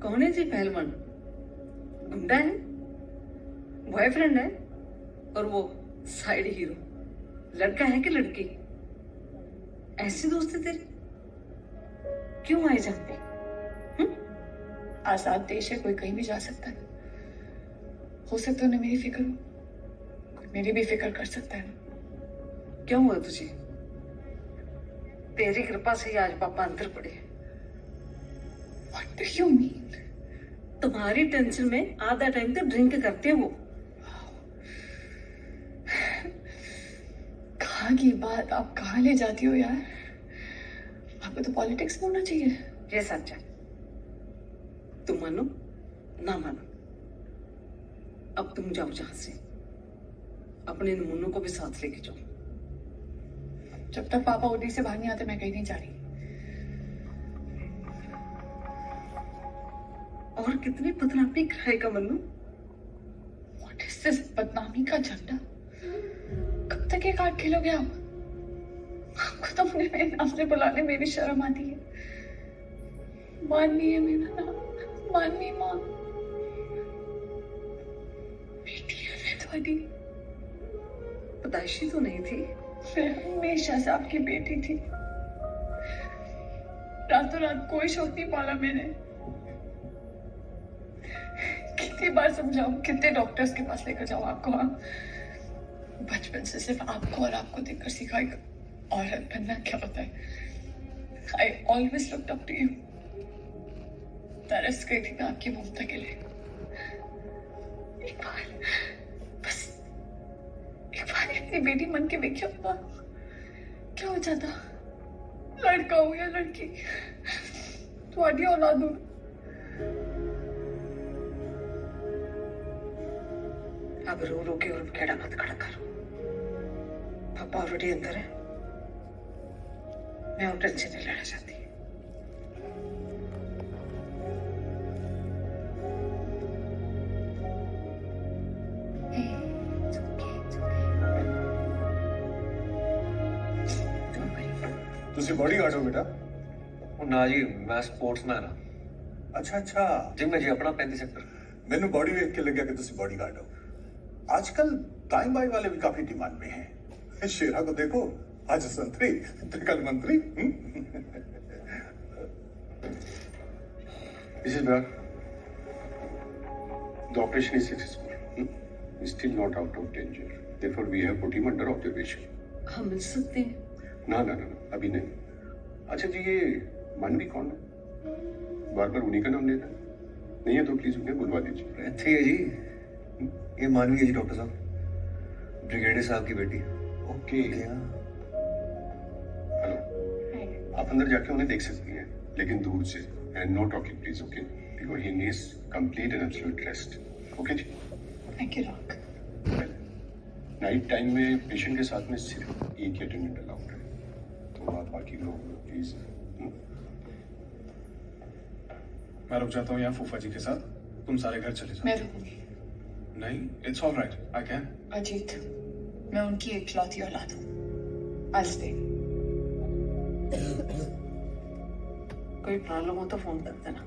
कौन है जी पहलवान? गुंडा है, बॉयफ्रेंड है, और वो साइड हीरो लड़का है कि लड़की? ऐसी दोस्ती तेरी क्यों आई जाती? आजाद देश है, कोई कहीं भी जा सकता है। हो सकता है उन्हें मेरी फिक्र हो, कोई मेरी भी फिक्र कर सकता है। क्या हुआ तुझे? तेरी कृपा से ही आज पापा अंदर पड़े। What do you mean? तुम्हारी टेंशन में आधा टाइम तो ड्रिंक करते हो। कहाँ की बात आप कहाँ ले जाती हो यार? आपको तो पॉलिटिक्स में होना चाहिए। ये सच है। तुम मानो ना मानो, अब तुम जाओ जहां से। अपने मुन्नू को भी साथ लेके जाओ। जब तक पापा उड़ी से बाहर नहीं आते मैं कहीं नहीं जा रही। और कितनी बदनामी कराएगा मन्नू? What is this बदनामी का झंडा? कब तक ये कार्ड खेलोगे आप? आपको तो अपने मेरे नाम से बुलाने में भी शर्म आती है। मानवी है मेरा नाम, मानवी माँ। बेटी है मैं तुम्हारी। पैदाइशी तो नहीं थी। मैं हमेशा से आपकी बेटी थी। रातों रात कोई शौक नहीं पाला मैंने। कितनी बार समझाऊं, कितने डॉक्टर्स के पास लेकर जाऊं आपको? हाँ, बचपन से सिर्फ आपको और आपको देखकर सीखा एक औरत बनना क्या होता है। I always looked up to you. तरस गई थी मैं आपकी ममता के लिए। एक बार, बस एक बार अपनी बेटी मन के देखिए होता, क्या हो जाता? लड़का हो या लड़की, तुम्हारी औलाद हो। अब रो रो के और खेड़ा मत खड़ा करो। पापा ऑलरेडी अंदर है, मैं और टेंशन नहीं लेना चाहती। ਤੁਸੀਂ ਬਾਡੀਗਾਰਡ ਹੋ ਬੇਟਾ? ਉਹ ਨਾ ਜੀ, ਮੈਂ ਸਪੋਰਟਸਮੈਨ ਆ। ਅੱਛਾ ਅੱਛਾ, ਜਿਮ में जी अपना 35 सेक्टर। ਮੈਨੂੰ ਬਾਡੀ ਵੇਖ ਕੇ ਲੱਗਿਆ ਕਿ ਤੁਸੀਂ ਬਾਡੀਗਾਰਡ ਹੋ। आजकल टाइम बाई वाले भी काफी डिमांड में हैं। शेरा को देखो, आज संतरी तो कल मंत्री। Mrs. Bragg, the operation is successful. He's still not out of danger. Therefore, we have put him under observation. हम मिल सकते हैं? ना ना ना, अभी नहीं। अच्छा जी, ये मानवी कौन है? बार बार उन्हीं का नाम लेना नहीं है तो प्लीज उन्हें बुलवा दीजिए। थी है जी, ये मानवी है जी डॉक्टर साहब, ब्रिगेडियर साहब की बेटी। ओके। हेलो, आप अंदर जाके उन्हें देख सकती हैं, लेकिन दूर से, and no talking please, okay? Because he needs complete and absolute rest. Okay जी? Thank you doc. Night time में पेशेंट के साथ में सिर्फ एक ही अटेंडेंट अलाउड है, तो आप बाकी लोग प्लीज। मैं रुक जाता हूँ यहाँ फूफा जी के साथ, तुम सारे घर चले जाओ। मैं रुकूंगी नहीं, it's all right, I can. Ajit, मैं उनकी इकलौती औलाद हूँ। I'll stay। कोई प्रॉब्लम हो तो फोन कर देना,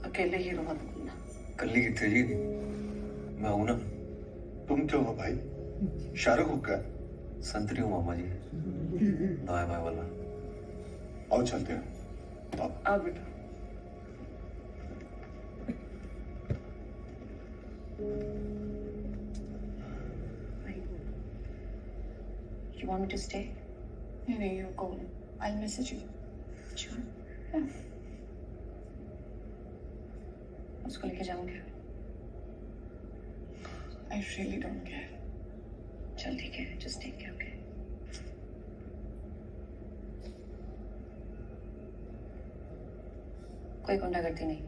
अकेले ही मत बोलना। कल्ली कितने जी, मैं हूं ना। तुम क्यों हो भाई? शाहरुख हो क्या? संतरी हूँ मामा जी, दाएं बाएं वाला। आओ चलते हैं। आओ बेटा। You want me to stay? No, you go. I'll message you. Sure. Yeah. उसको लेके जाऊंगी। I really don't care. चल ठीक है, just take care, okay? कोई गुंडागर्दी नहीं।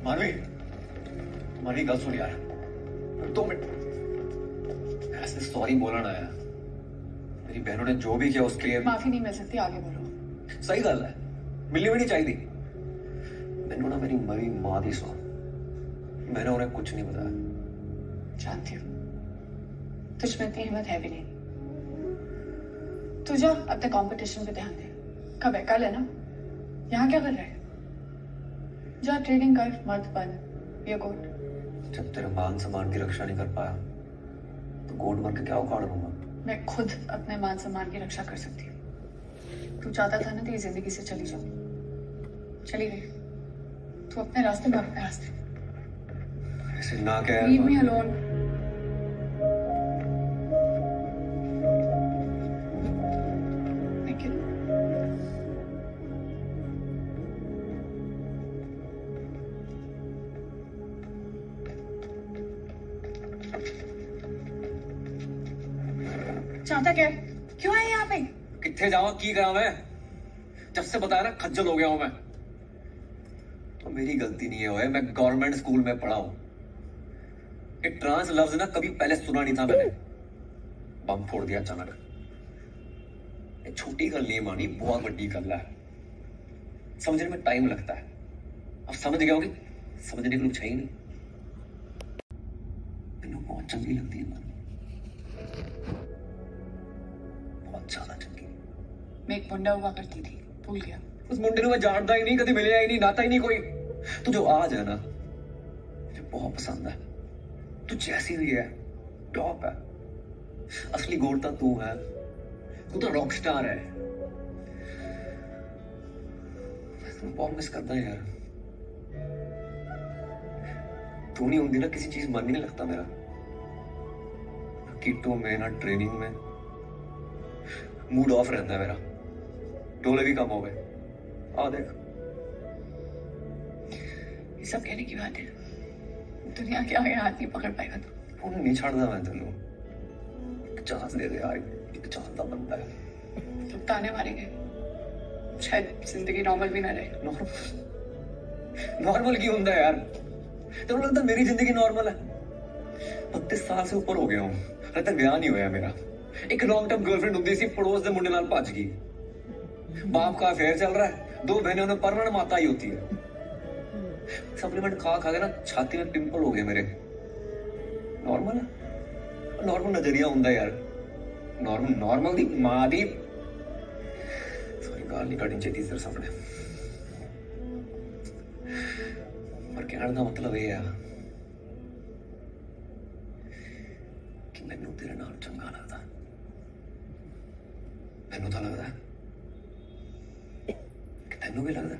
मानवी, तुम्हारी गल सुन यार, 2 मिनट। ऐसे सॉरी बोलना आया, मेरी बहनों ने जो भी किया उसके लिए माफी नहीं मिल सकती, आगे बोलो। सही गल है, मिलनी भी नहीं चाहिए। मैंने ना मेरी मरी मां दी सौ, मैंने उन्हें कुछ नहीं बताया। जानती हूँ, तुझ में इतनी हिम्मत है भी नहीं। तू जा अपने कंपटीशन पे ध्यान दे। कब है? कल है ना? यहाँ क्या कर रहा है? जा ट्रेनिंग कर, मत बन। ये गोट। जब तेरे मान सम्मान की रक्षा नहीं कर पाया तो गोट बन के क्या उखाड़ दूंगा? मैं खुद अपने मान सम्मान की रक्षा कर सकती हूँ। तू चाहता था ना तेरी जिंदगी से चली जाऊं, चली गई। तू अपने रास्ते में, अपने रास्ते। ऐसे ना कह। Leave me alone. Thank you. चाहता क्या? क्यों है यहाँ पे? कितने जावा की करा मैं? जब से बताया ना खज्जल हो गया हूं मैं। तो मेरी गलती नहीं है ओए, मैं गवर्नमेंट स्कूल में पढ़ा हूं। ये ट्रांस लफ्ज ना कभी पहले सुना नहीं था मैंने। बम फोड़ दिया अचानक। ये छोटी गल नहीं मानी, बहुत बड़ी गल है। समझने में टाइम लगता है। अब समझ गया होगी, समझने के लोग चाहिए नहीं। मैंने बहुत चंगी लगती है मानी, बहुत ज्यादा चंगी। मैं एक मुंडा हुआ करती थी, भूल गया? उस मुंडे को मैं जानता ही नहीं, कभी मिलिया ही नहीं, नाता ही नहीं कोई। तू जो आज है ना, बहुत पसंद है। तू जैसी भी है टॉप है। असली गोरता तू है। तू तो रॉक स्टार है। मैं बहुत मिस करता है यार। तू नहीं होती ना किसी चीज मन नहीं लगता मेरा, ना किटो में ना ट्रेनिंग में। मूड ऑफ रहता है मेरा। डोले भी कम हो गए। आ देख, ये सब कहने की बात है, दुनिया के आगे हाथ नहीं पकड़ पाएगा तू। फोन नहीं छाड़दा मैं तेनू। एक चांस दे दे यार, एक चांस दा बनता है। तुम ताने मारेंगे, शायद जिंदगी नॉर्मल भी ना रहे। नॉर्मल क्यों होता है यार? तेरे लगता मेरी जिंदगी नॉर्मल है? 32 साल से ऊपर हो गया हूं, अरे तक ब्याह नहीं होया मेरा। एक लॉन्ग टर्म गर्लफ्रेंड होती सी, पड़ोस के मुंडे नाल भज गई। बाप का अफेयर चल रहा है, 2 बहनें उन्हें परमानेंट माता ही होती है। सप्लीमेंट खा खा के ना छाती में पिंपल हो गए मेरे। नॉर्मल है? नॉर्मल नजरिया होता है यार। नॉर्मल दी मां दी सॉरी गाल नहीं कटनी चाहिए तेरे सामने, पर कहने का मतलब ये है कि मैनू तेरे नाल चंगा लगता। मैनू तो लगता है कि तेनू भी लगता।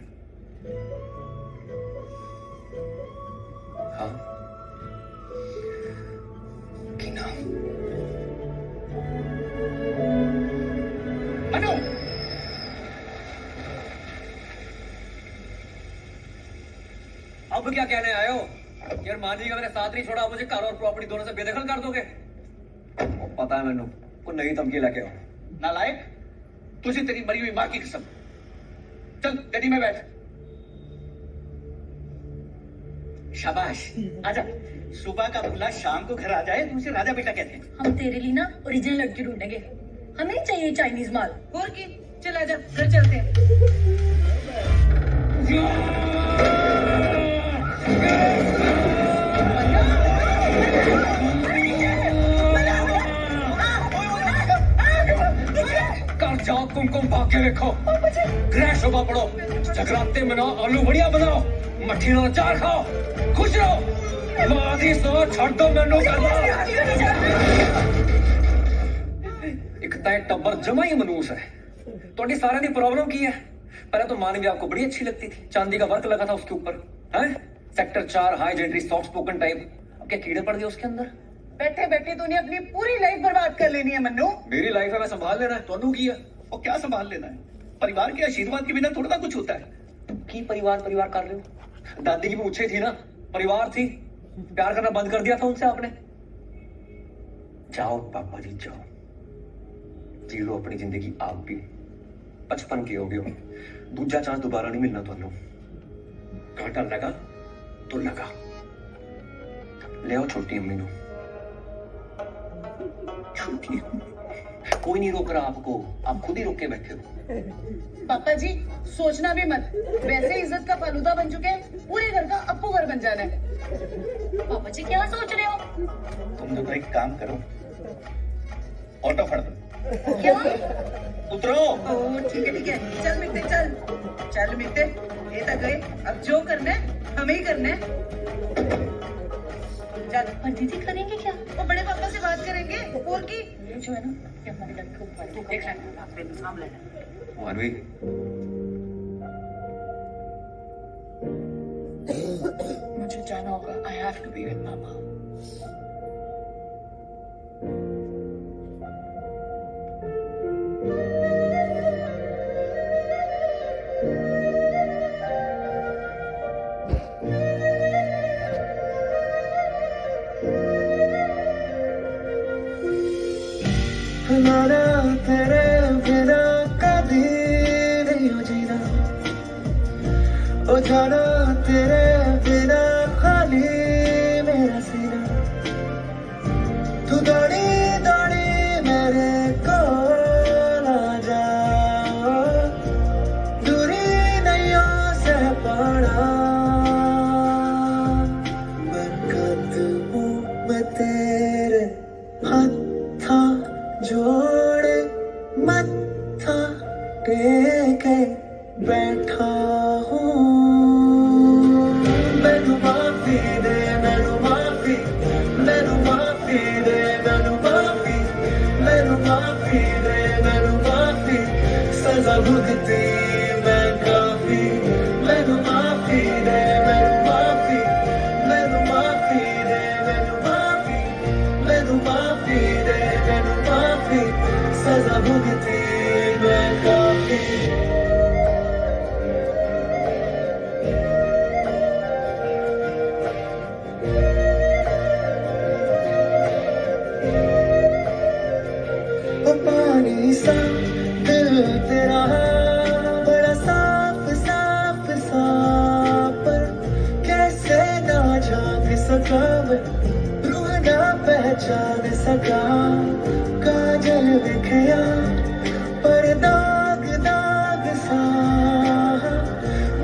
हाँ कि ना? अनु अब क्या कहने आए हो? यार मान जी का मेरे साथ नहीं छोड़ा, मुझे घर और प्रॉपर्टी दोनों से बेदखल कर दोगे? पता है मैनू, को नई धमकी लेके आओ। नालायक, तुझे तेरी मरी हुई मां की कसम। चल गड्डी में बैठ। शाबाश, आजा। सुबह का बुला शाम को घर आ जाए तो उसे राजा बेटा कहते हैं। हम तेरे लिए ना ओरिजिनल लड़की ढूंढेंगे, हमें नहीं चाहिए चाइनीज माल। और की चल आजा, घर चलते हैं। कल जाओ कुमकुम भाग के देखो, क्रैश होगा पड़ो, जगराते मनाओ, आलू बढ़िया बनाओ, मट्ठी ना चार खाओ, खुश रहो। मादी सो छड़ दो मैनू एक तय टब्बर जमा ही मनूस है। थोड़ी सारे दी प्रॉब्लम की है? पहले तो मानवी आपको बड़ी अच्छी लगती थी, चांदी का वर्क लगा था उसके ऊपर, हैं? Sector 4 high gentry soft spoken type. अब क्या कीड़े पड़ गए उसके अंदर? बैठे बैठे तूने अपनी पूरी लाइफ बर्बाद कर लेनी है मन्नू। मेरी लाइफ है, मैं संभाल लेना है। तो की है और क्या संभाल लेना है? परिवार के आशीर्वाद के बिना थोड़ा ना कुछ होता है। तुम की परिवार परिवार कर रहे हो? दादी की पूछे थी ना, परिवार थी, प्यार करना बंद कर दिया था उनसे आपने। जाओ पापा जी जाओ, जी लो अपनी जिंदगी आप भी। 55 के हो गए हो, दूजा चांस दोबारा नहीं मिलना ਤੁਹਾਨੂੰ। घाटा लगा तो लगा। ले आओ छोटी अम्मी को। छोटी कोई नहीं रोक रहा आपको, आप खुद ही रोक के बैठे हो। पापा जी सोचना भी मत, वैसे इज्जत का फालूदा बन चुके हैं, पूरे घर का अप्पू घर बन जाना है। पापा जी क्या सोच रहे हो? तुम दोनों एक काम करो, ऑटो फड़ दो। क्या? उतरो। ठीक है, चल मिलते, चल मिलते। ये तक गए, अब जो करना है हमें ही करना है। चल। पर दीदी करेंगे क्या? वो बड़े पापा से बात करेंगे। और की ये जो है ना, ये हमारे लड़के को देख लेना, आप इंतजाम लेना। मानवी मुझे जाना होगा। I have to be with Mama. हमारा तेरे बिना कभी नहीं हो जीना, ओ जाना तेरे बिना खाली मेरा सीना। भुगती मैं काफी मैनू माफी दे मैनू माफी मैनू माफी दे मैनू माफी मैनू माफी दे मैनू माफी सजा भुगती मैं काफी पानी सा दिल तेरा बड़ा साफ साफ साफ पर कैसे ना झांक सका मैं रूह ना पहचान सका काजल दिखया पर दाग दाग सा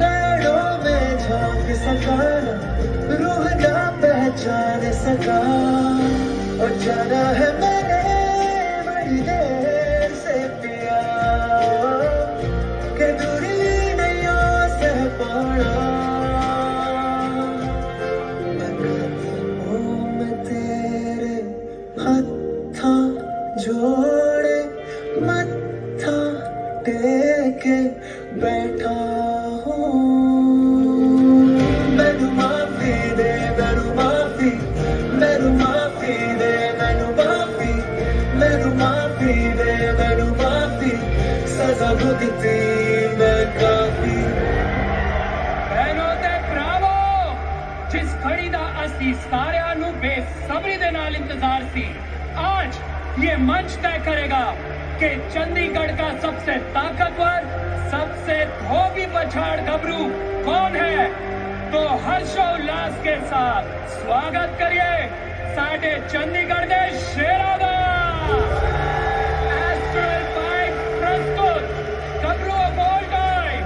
नैनों में झांक सका ना रूह ना पहचान सका और जाना है मैंने बड़ी देर से पिया के दूरी नहीं सह पाना मैं तेरे हत्था जोड़े मत्था टेके बैठा हूँ मैनू माफी दे मैनू माफी मैनू माफी दे मैनू माफी मैनू माफी दे मैनू माफी सजा भुगती मैं काफी बहनों ते भरावो जिस घड़ी दा असी सारिਆਂ ਨੂੰ बेसब्री दे नाल इंतजार सी आज ये मंच तय करेगा कि चंडीगढ़ का सबसे ताकतवर सबसे धोबी पछाड़ गबरू कौन है तो हर्षोल्लास के साथ स्वागत करिए साडे चंडीगढ़ के शेरों दा एस्ट्रल बाइक प्रस्तुत गबरू ऑफ ऑल टाइम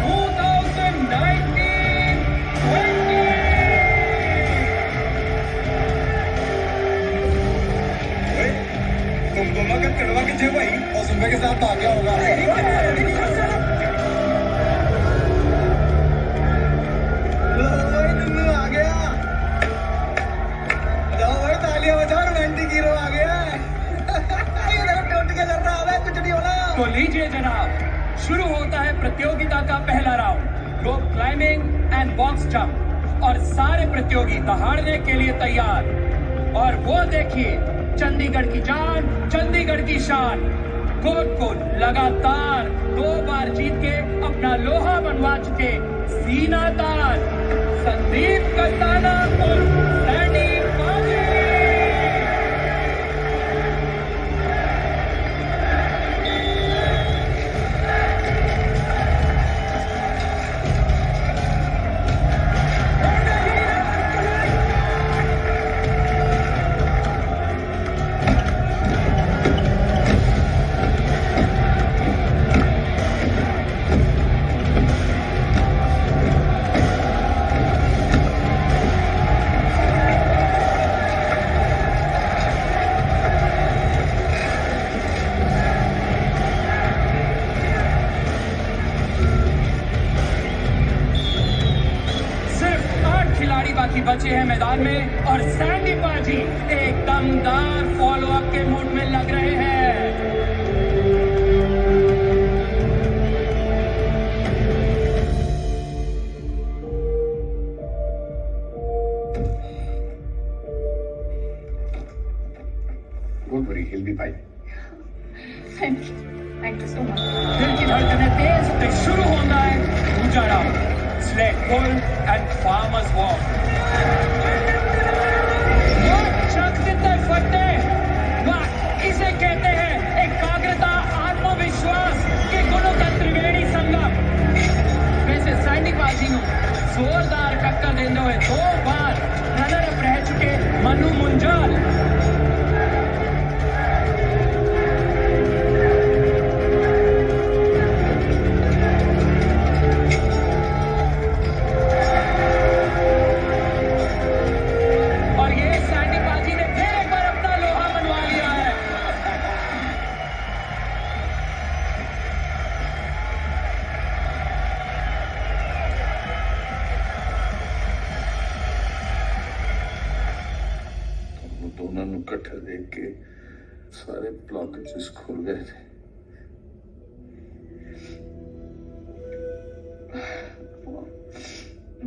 2019-20 तुम दोनों का कड़वा किसे भाई और सुबह के साथ आ गया होगा आ गया जाओ भाई तालियां बजाओ रोमांटिक हीरो आ गया ये मेरा टोट के चल रहा है कुछ नहीं होना तो लीजिए जनाब शुरू होता है प्रतियोगिता का पहला round rope climbing and box jump और सारे प्रतियोगी दहाड़ने के लिए तैयार और वो देखिए चंडीगढ़ की जान चंडीगढ़ की शान कोर्ट को लगातार 2 बार जीत के अपना लोहा बनवा चुके सीना ताज संदीप कंदाना और सैंडी पाजी बचे हैं मैदान में और सैंडी पाजी एक दमदार फॉलो अप के मूड में लग रहे हैं Don't worry, he'll be fine. Thank you so much. दिल की धड़कनें तेज होते शुरू होता है दूसरा round slate pull and farmers walk चक देते फटे वाह इसे कहते हैं एकाग्रता आत्मविश्वास के गुणों का त्रिवेणी संगम वैसे सैंडी पाजी ਨੂੰ जोरदार टक्कर देते हुए 2 बार रनर अप रह चुके मनु मुंजाल इकट्ठे देख के सारे ब्लॉकेजेस खुल गए थे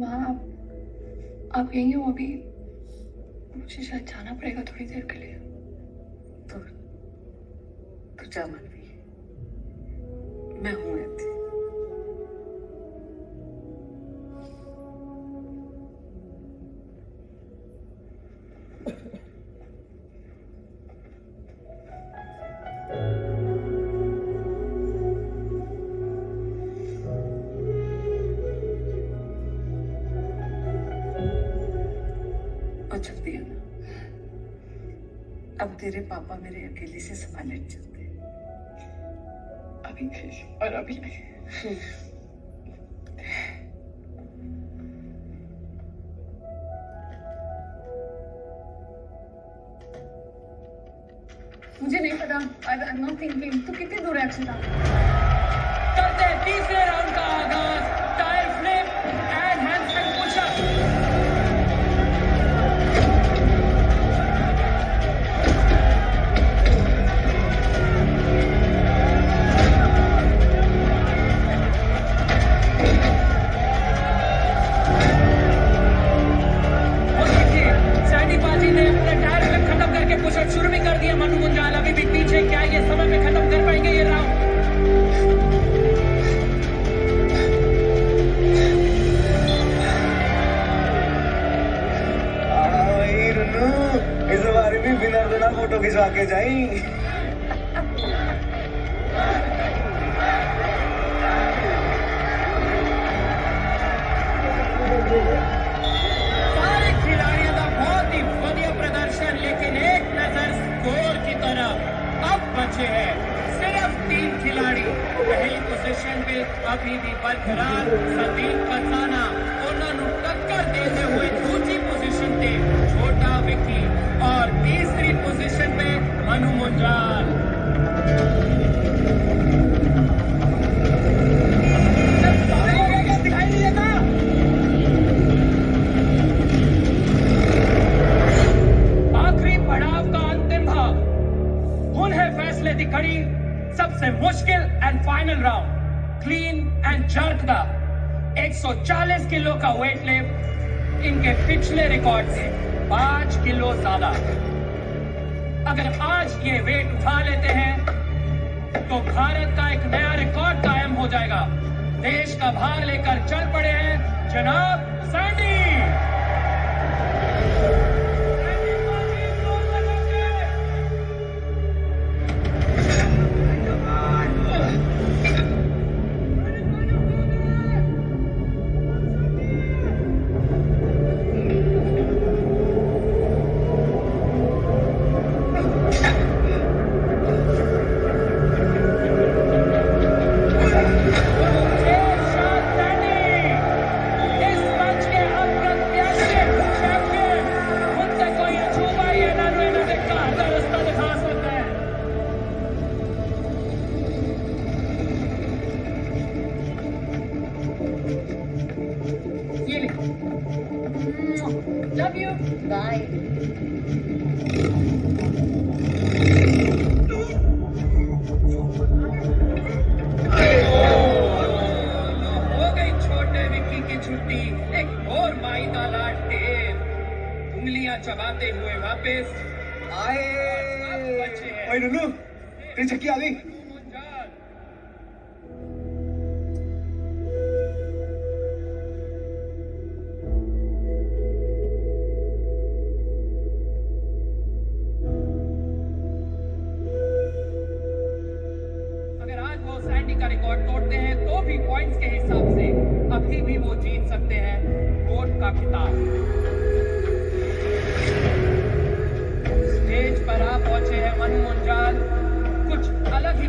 माँ आप यहीं हो अभी? मुझे शायद जाना पड़ेगा थोड़ी देर के लिए। तो जा मानवी, मैं हूं ऐसी। चल दिया ना, अब तेरे पापा मेरे अकेले से संभाले चलते। अभी नहीं और अभी नहीं। मुझे नहीं पता, आई एम नॉट थिंकिंग। तू कितनी दूर है अक्षता? करते हैं तीसरे राउंड का आगाज। Tyre flip and handstand pushup. Pushup शुरू भी कर दिया मनु मुंजाल, अभी भी पीछे। क्या ये समय में खत्म कर पाएंगे ये राउंड? भाई रुन्नू, इस बार भी बिना फोटो खिंचवा के जाई। सारे खिलाड़ियों का बहुत ही बढ़िया प्रदर्शन, लेकिन एक नजर स्कोर की तरफ। अब बचे हैं सिर्फ 3 खिलाड़ी। पहली पोजीशन पे अभी भी बरकरार संदीप कसाना, उन्होंने टक्कर देते हुए दूसरी पोजीशन पे छोटा विकी, और तीसरी पोजीशन पे मनु मुंजाल। दिखाई नहीं देता। आखिरी पड़ाव का अंतिम भाग, हुन है फैसले की कड़ी। सबसे मुश्किल and final round, clean and jerk का 140 किलो का वेट लिफ्ट। इनके पिछले रिकॉर्ड से 5 किलो ज्यादा। अगर आज ये वेट उठा लेते हैं तो भारत का एक नया रिकॉर्ड कायम हो जाएगा। देश का भार लेकर चल पड़े हैं जनाब सैंडी। Love you. Bye. हो गई छोटे विक्की की छुट्टी। एक और माइदा लाट टेप, उंगलियां चबाते हुए वापस आए। ओए रुन्नू, तेरी चक्की आ गई। सैंडी का रिकॉर्ड तोड़ते हैं तो भी पॉइंट्स के हिसाब से अभी भी वो जीत सकते हैं कोर्ट का खिताब। स्टेज पर आ पहुंचे हैं मनु मुंजाल, कुछ अलग ही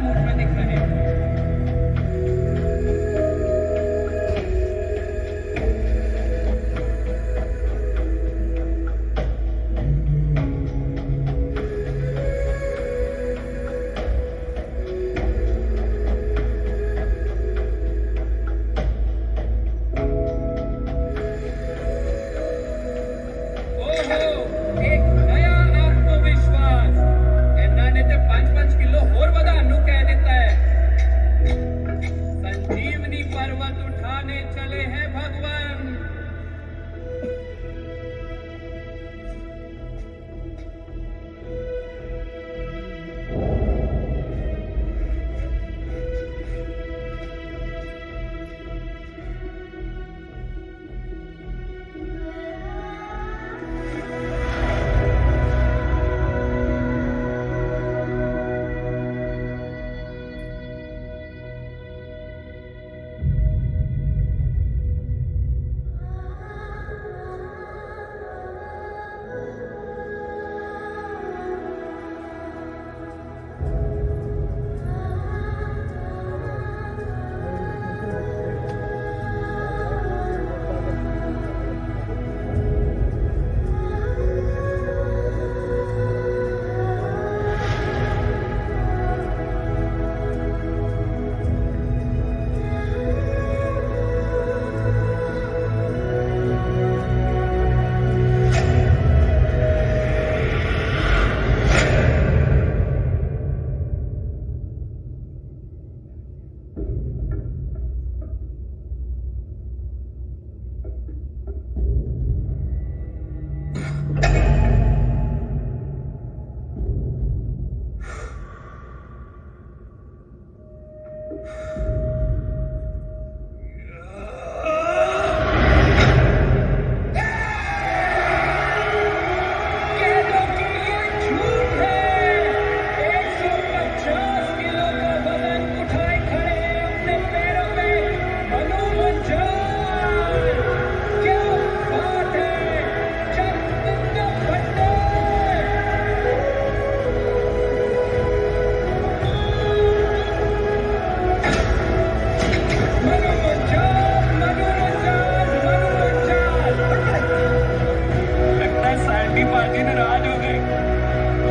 बाकी नाराज हो गए।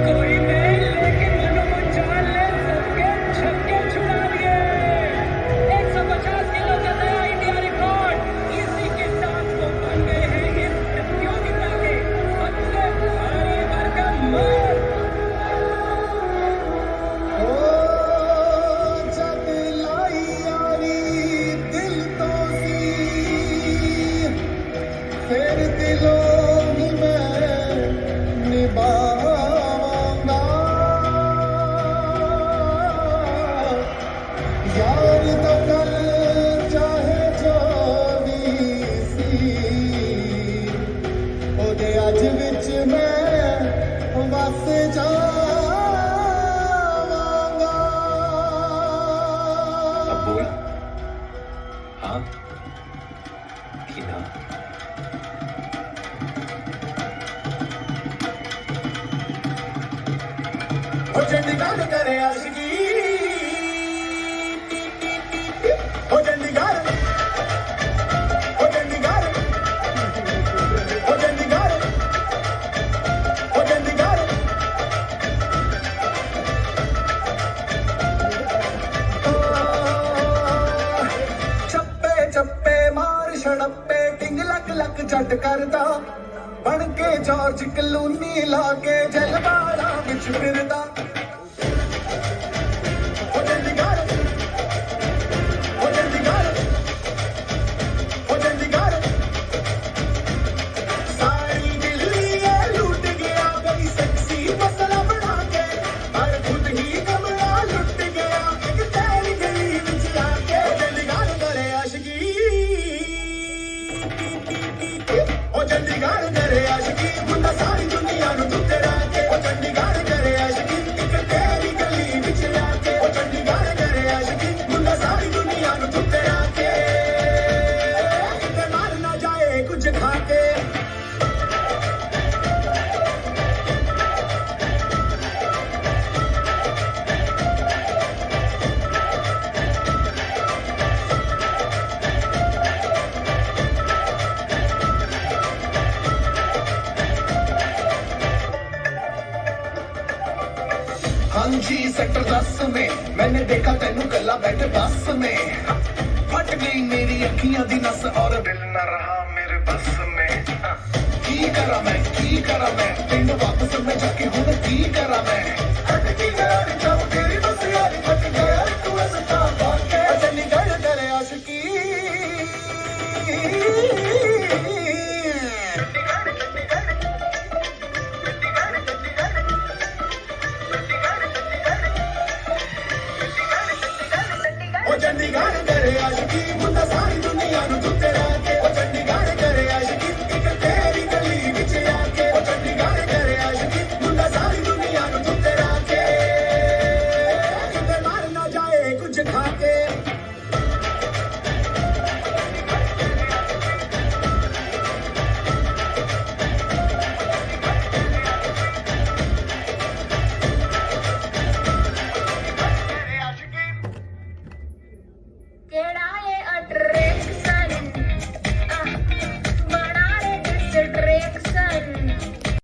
कोई नहीं, लेकिन मनु मुंजाल ने सबके छक्के छुड़ा लिए। 150 किलो का नया इंडिया रिकॉर्ड। इसी के साथ वो बन गए हैं इस प्रतियोगिता के सबसे भारी भरकम मर्द। जब लाई यारी दिल तो सी, फिर दिलों ही मैं निभाऊंगा। यार तो कल चाहे जो भी सी, ओदे अज विच मैं वस जावांगा। अब बोल, हाँ कि ना? ओ चंडीगढ़ करे आशिकी, ओ चंडीगढ़, ओ चंडीगढ़, ओ चंडीगढ़, ओ चंडीगढ़। चप्पे चप्पे मार छड़प्पे किंग लक लक जट करदा, बन के जॉर्ज क्लूनी लाके जलवाड़ा विच फिरदा। ओ चंडीगढ़, ओ चंडीगढ़, ओ चंडीगढ़। सारी दिल्ली ये लूट गया, गई सेक्सी मसला बना के, और खुद ही कमरा लुट गया एक तेरी गली विच आके। चंडीगढ़ करे आशिकी, ओ चंडीगढ़ करे आशिकी, मुंडा सारी दुनिया नू तुते राके। ओ चंडीगढ़ करे आशिकी, एक तेरी गली विच आके। ओ चंडीगढ़ करे आशिकी, मुंडा सारी दुनिया नू तुते राके। किते मार ना जाए कुछ खाके। हाँ जी सेक्टर 10 में मैंने देखा तेनू गला बैठे बस में। फट गई मेरी अखियां दी नस और दिल न रहा मेरे बस में। की करा मैं पिंड वापस में जाके हुण की करा मैं।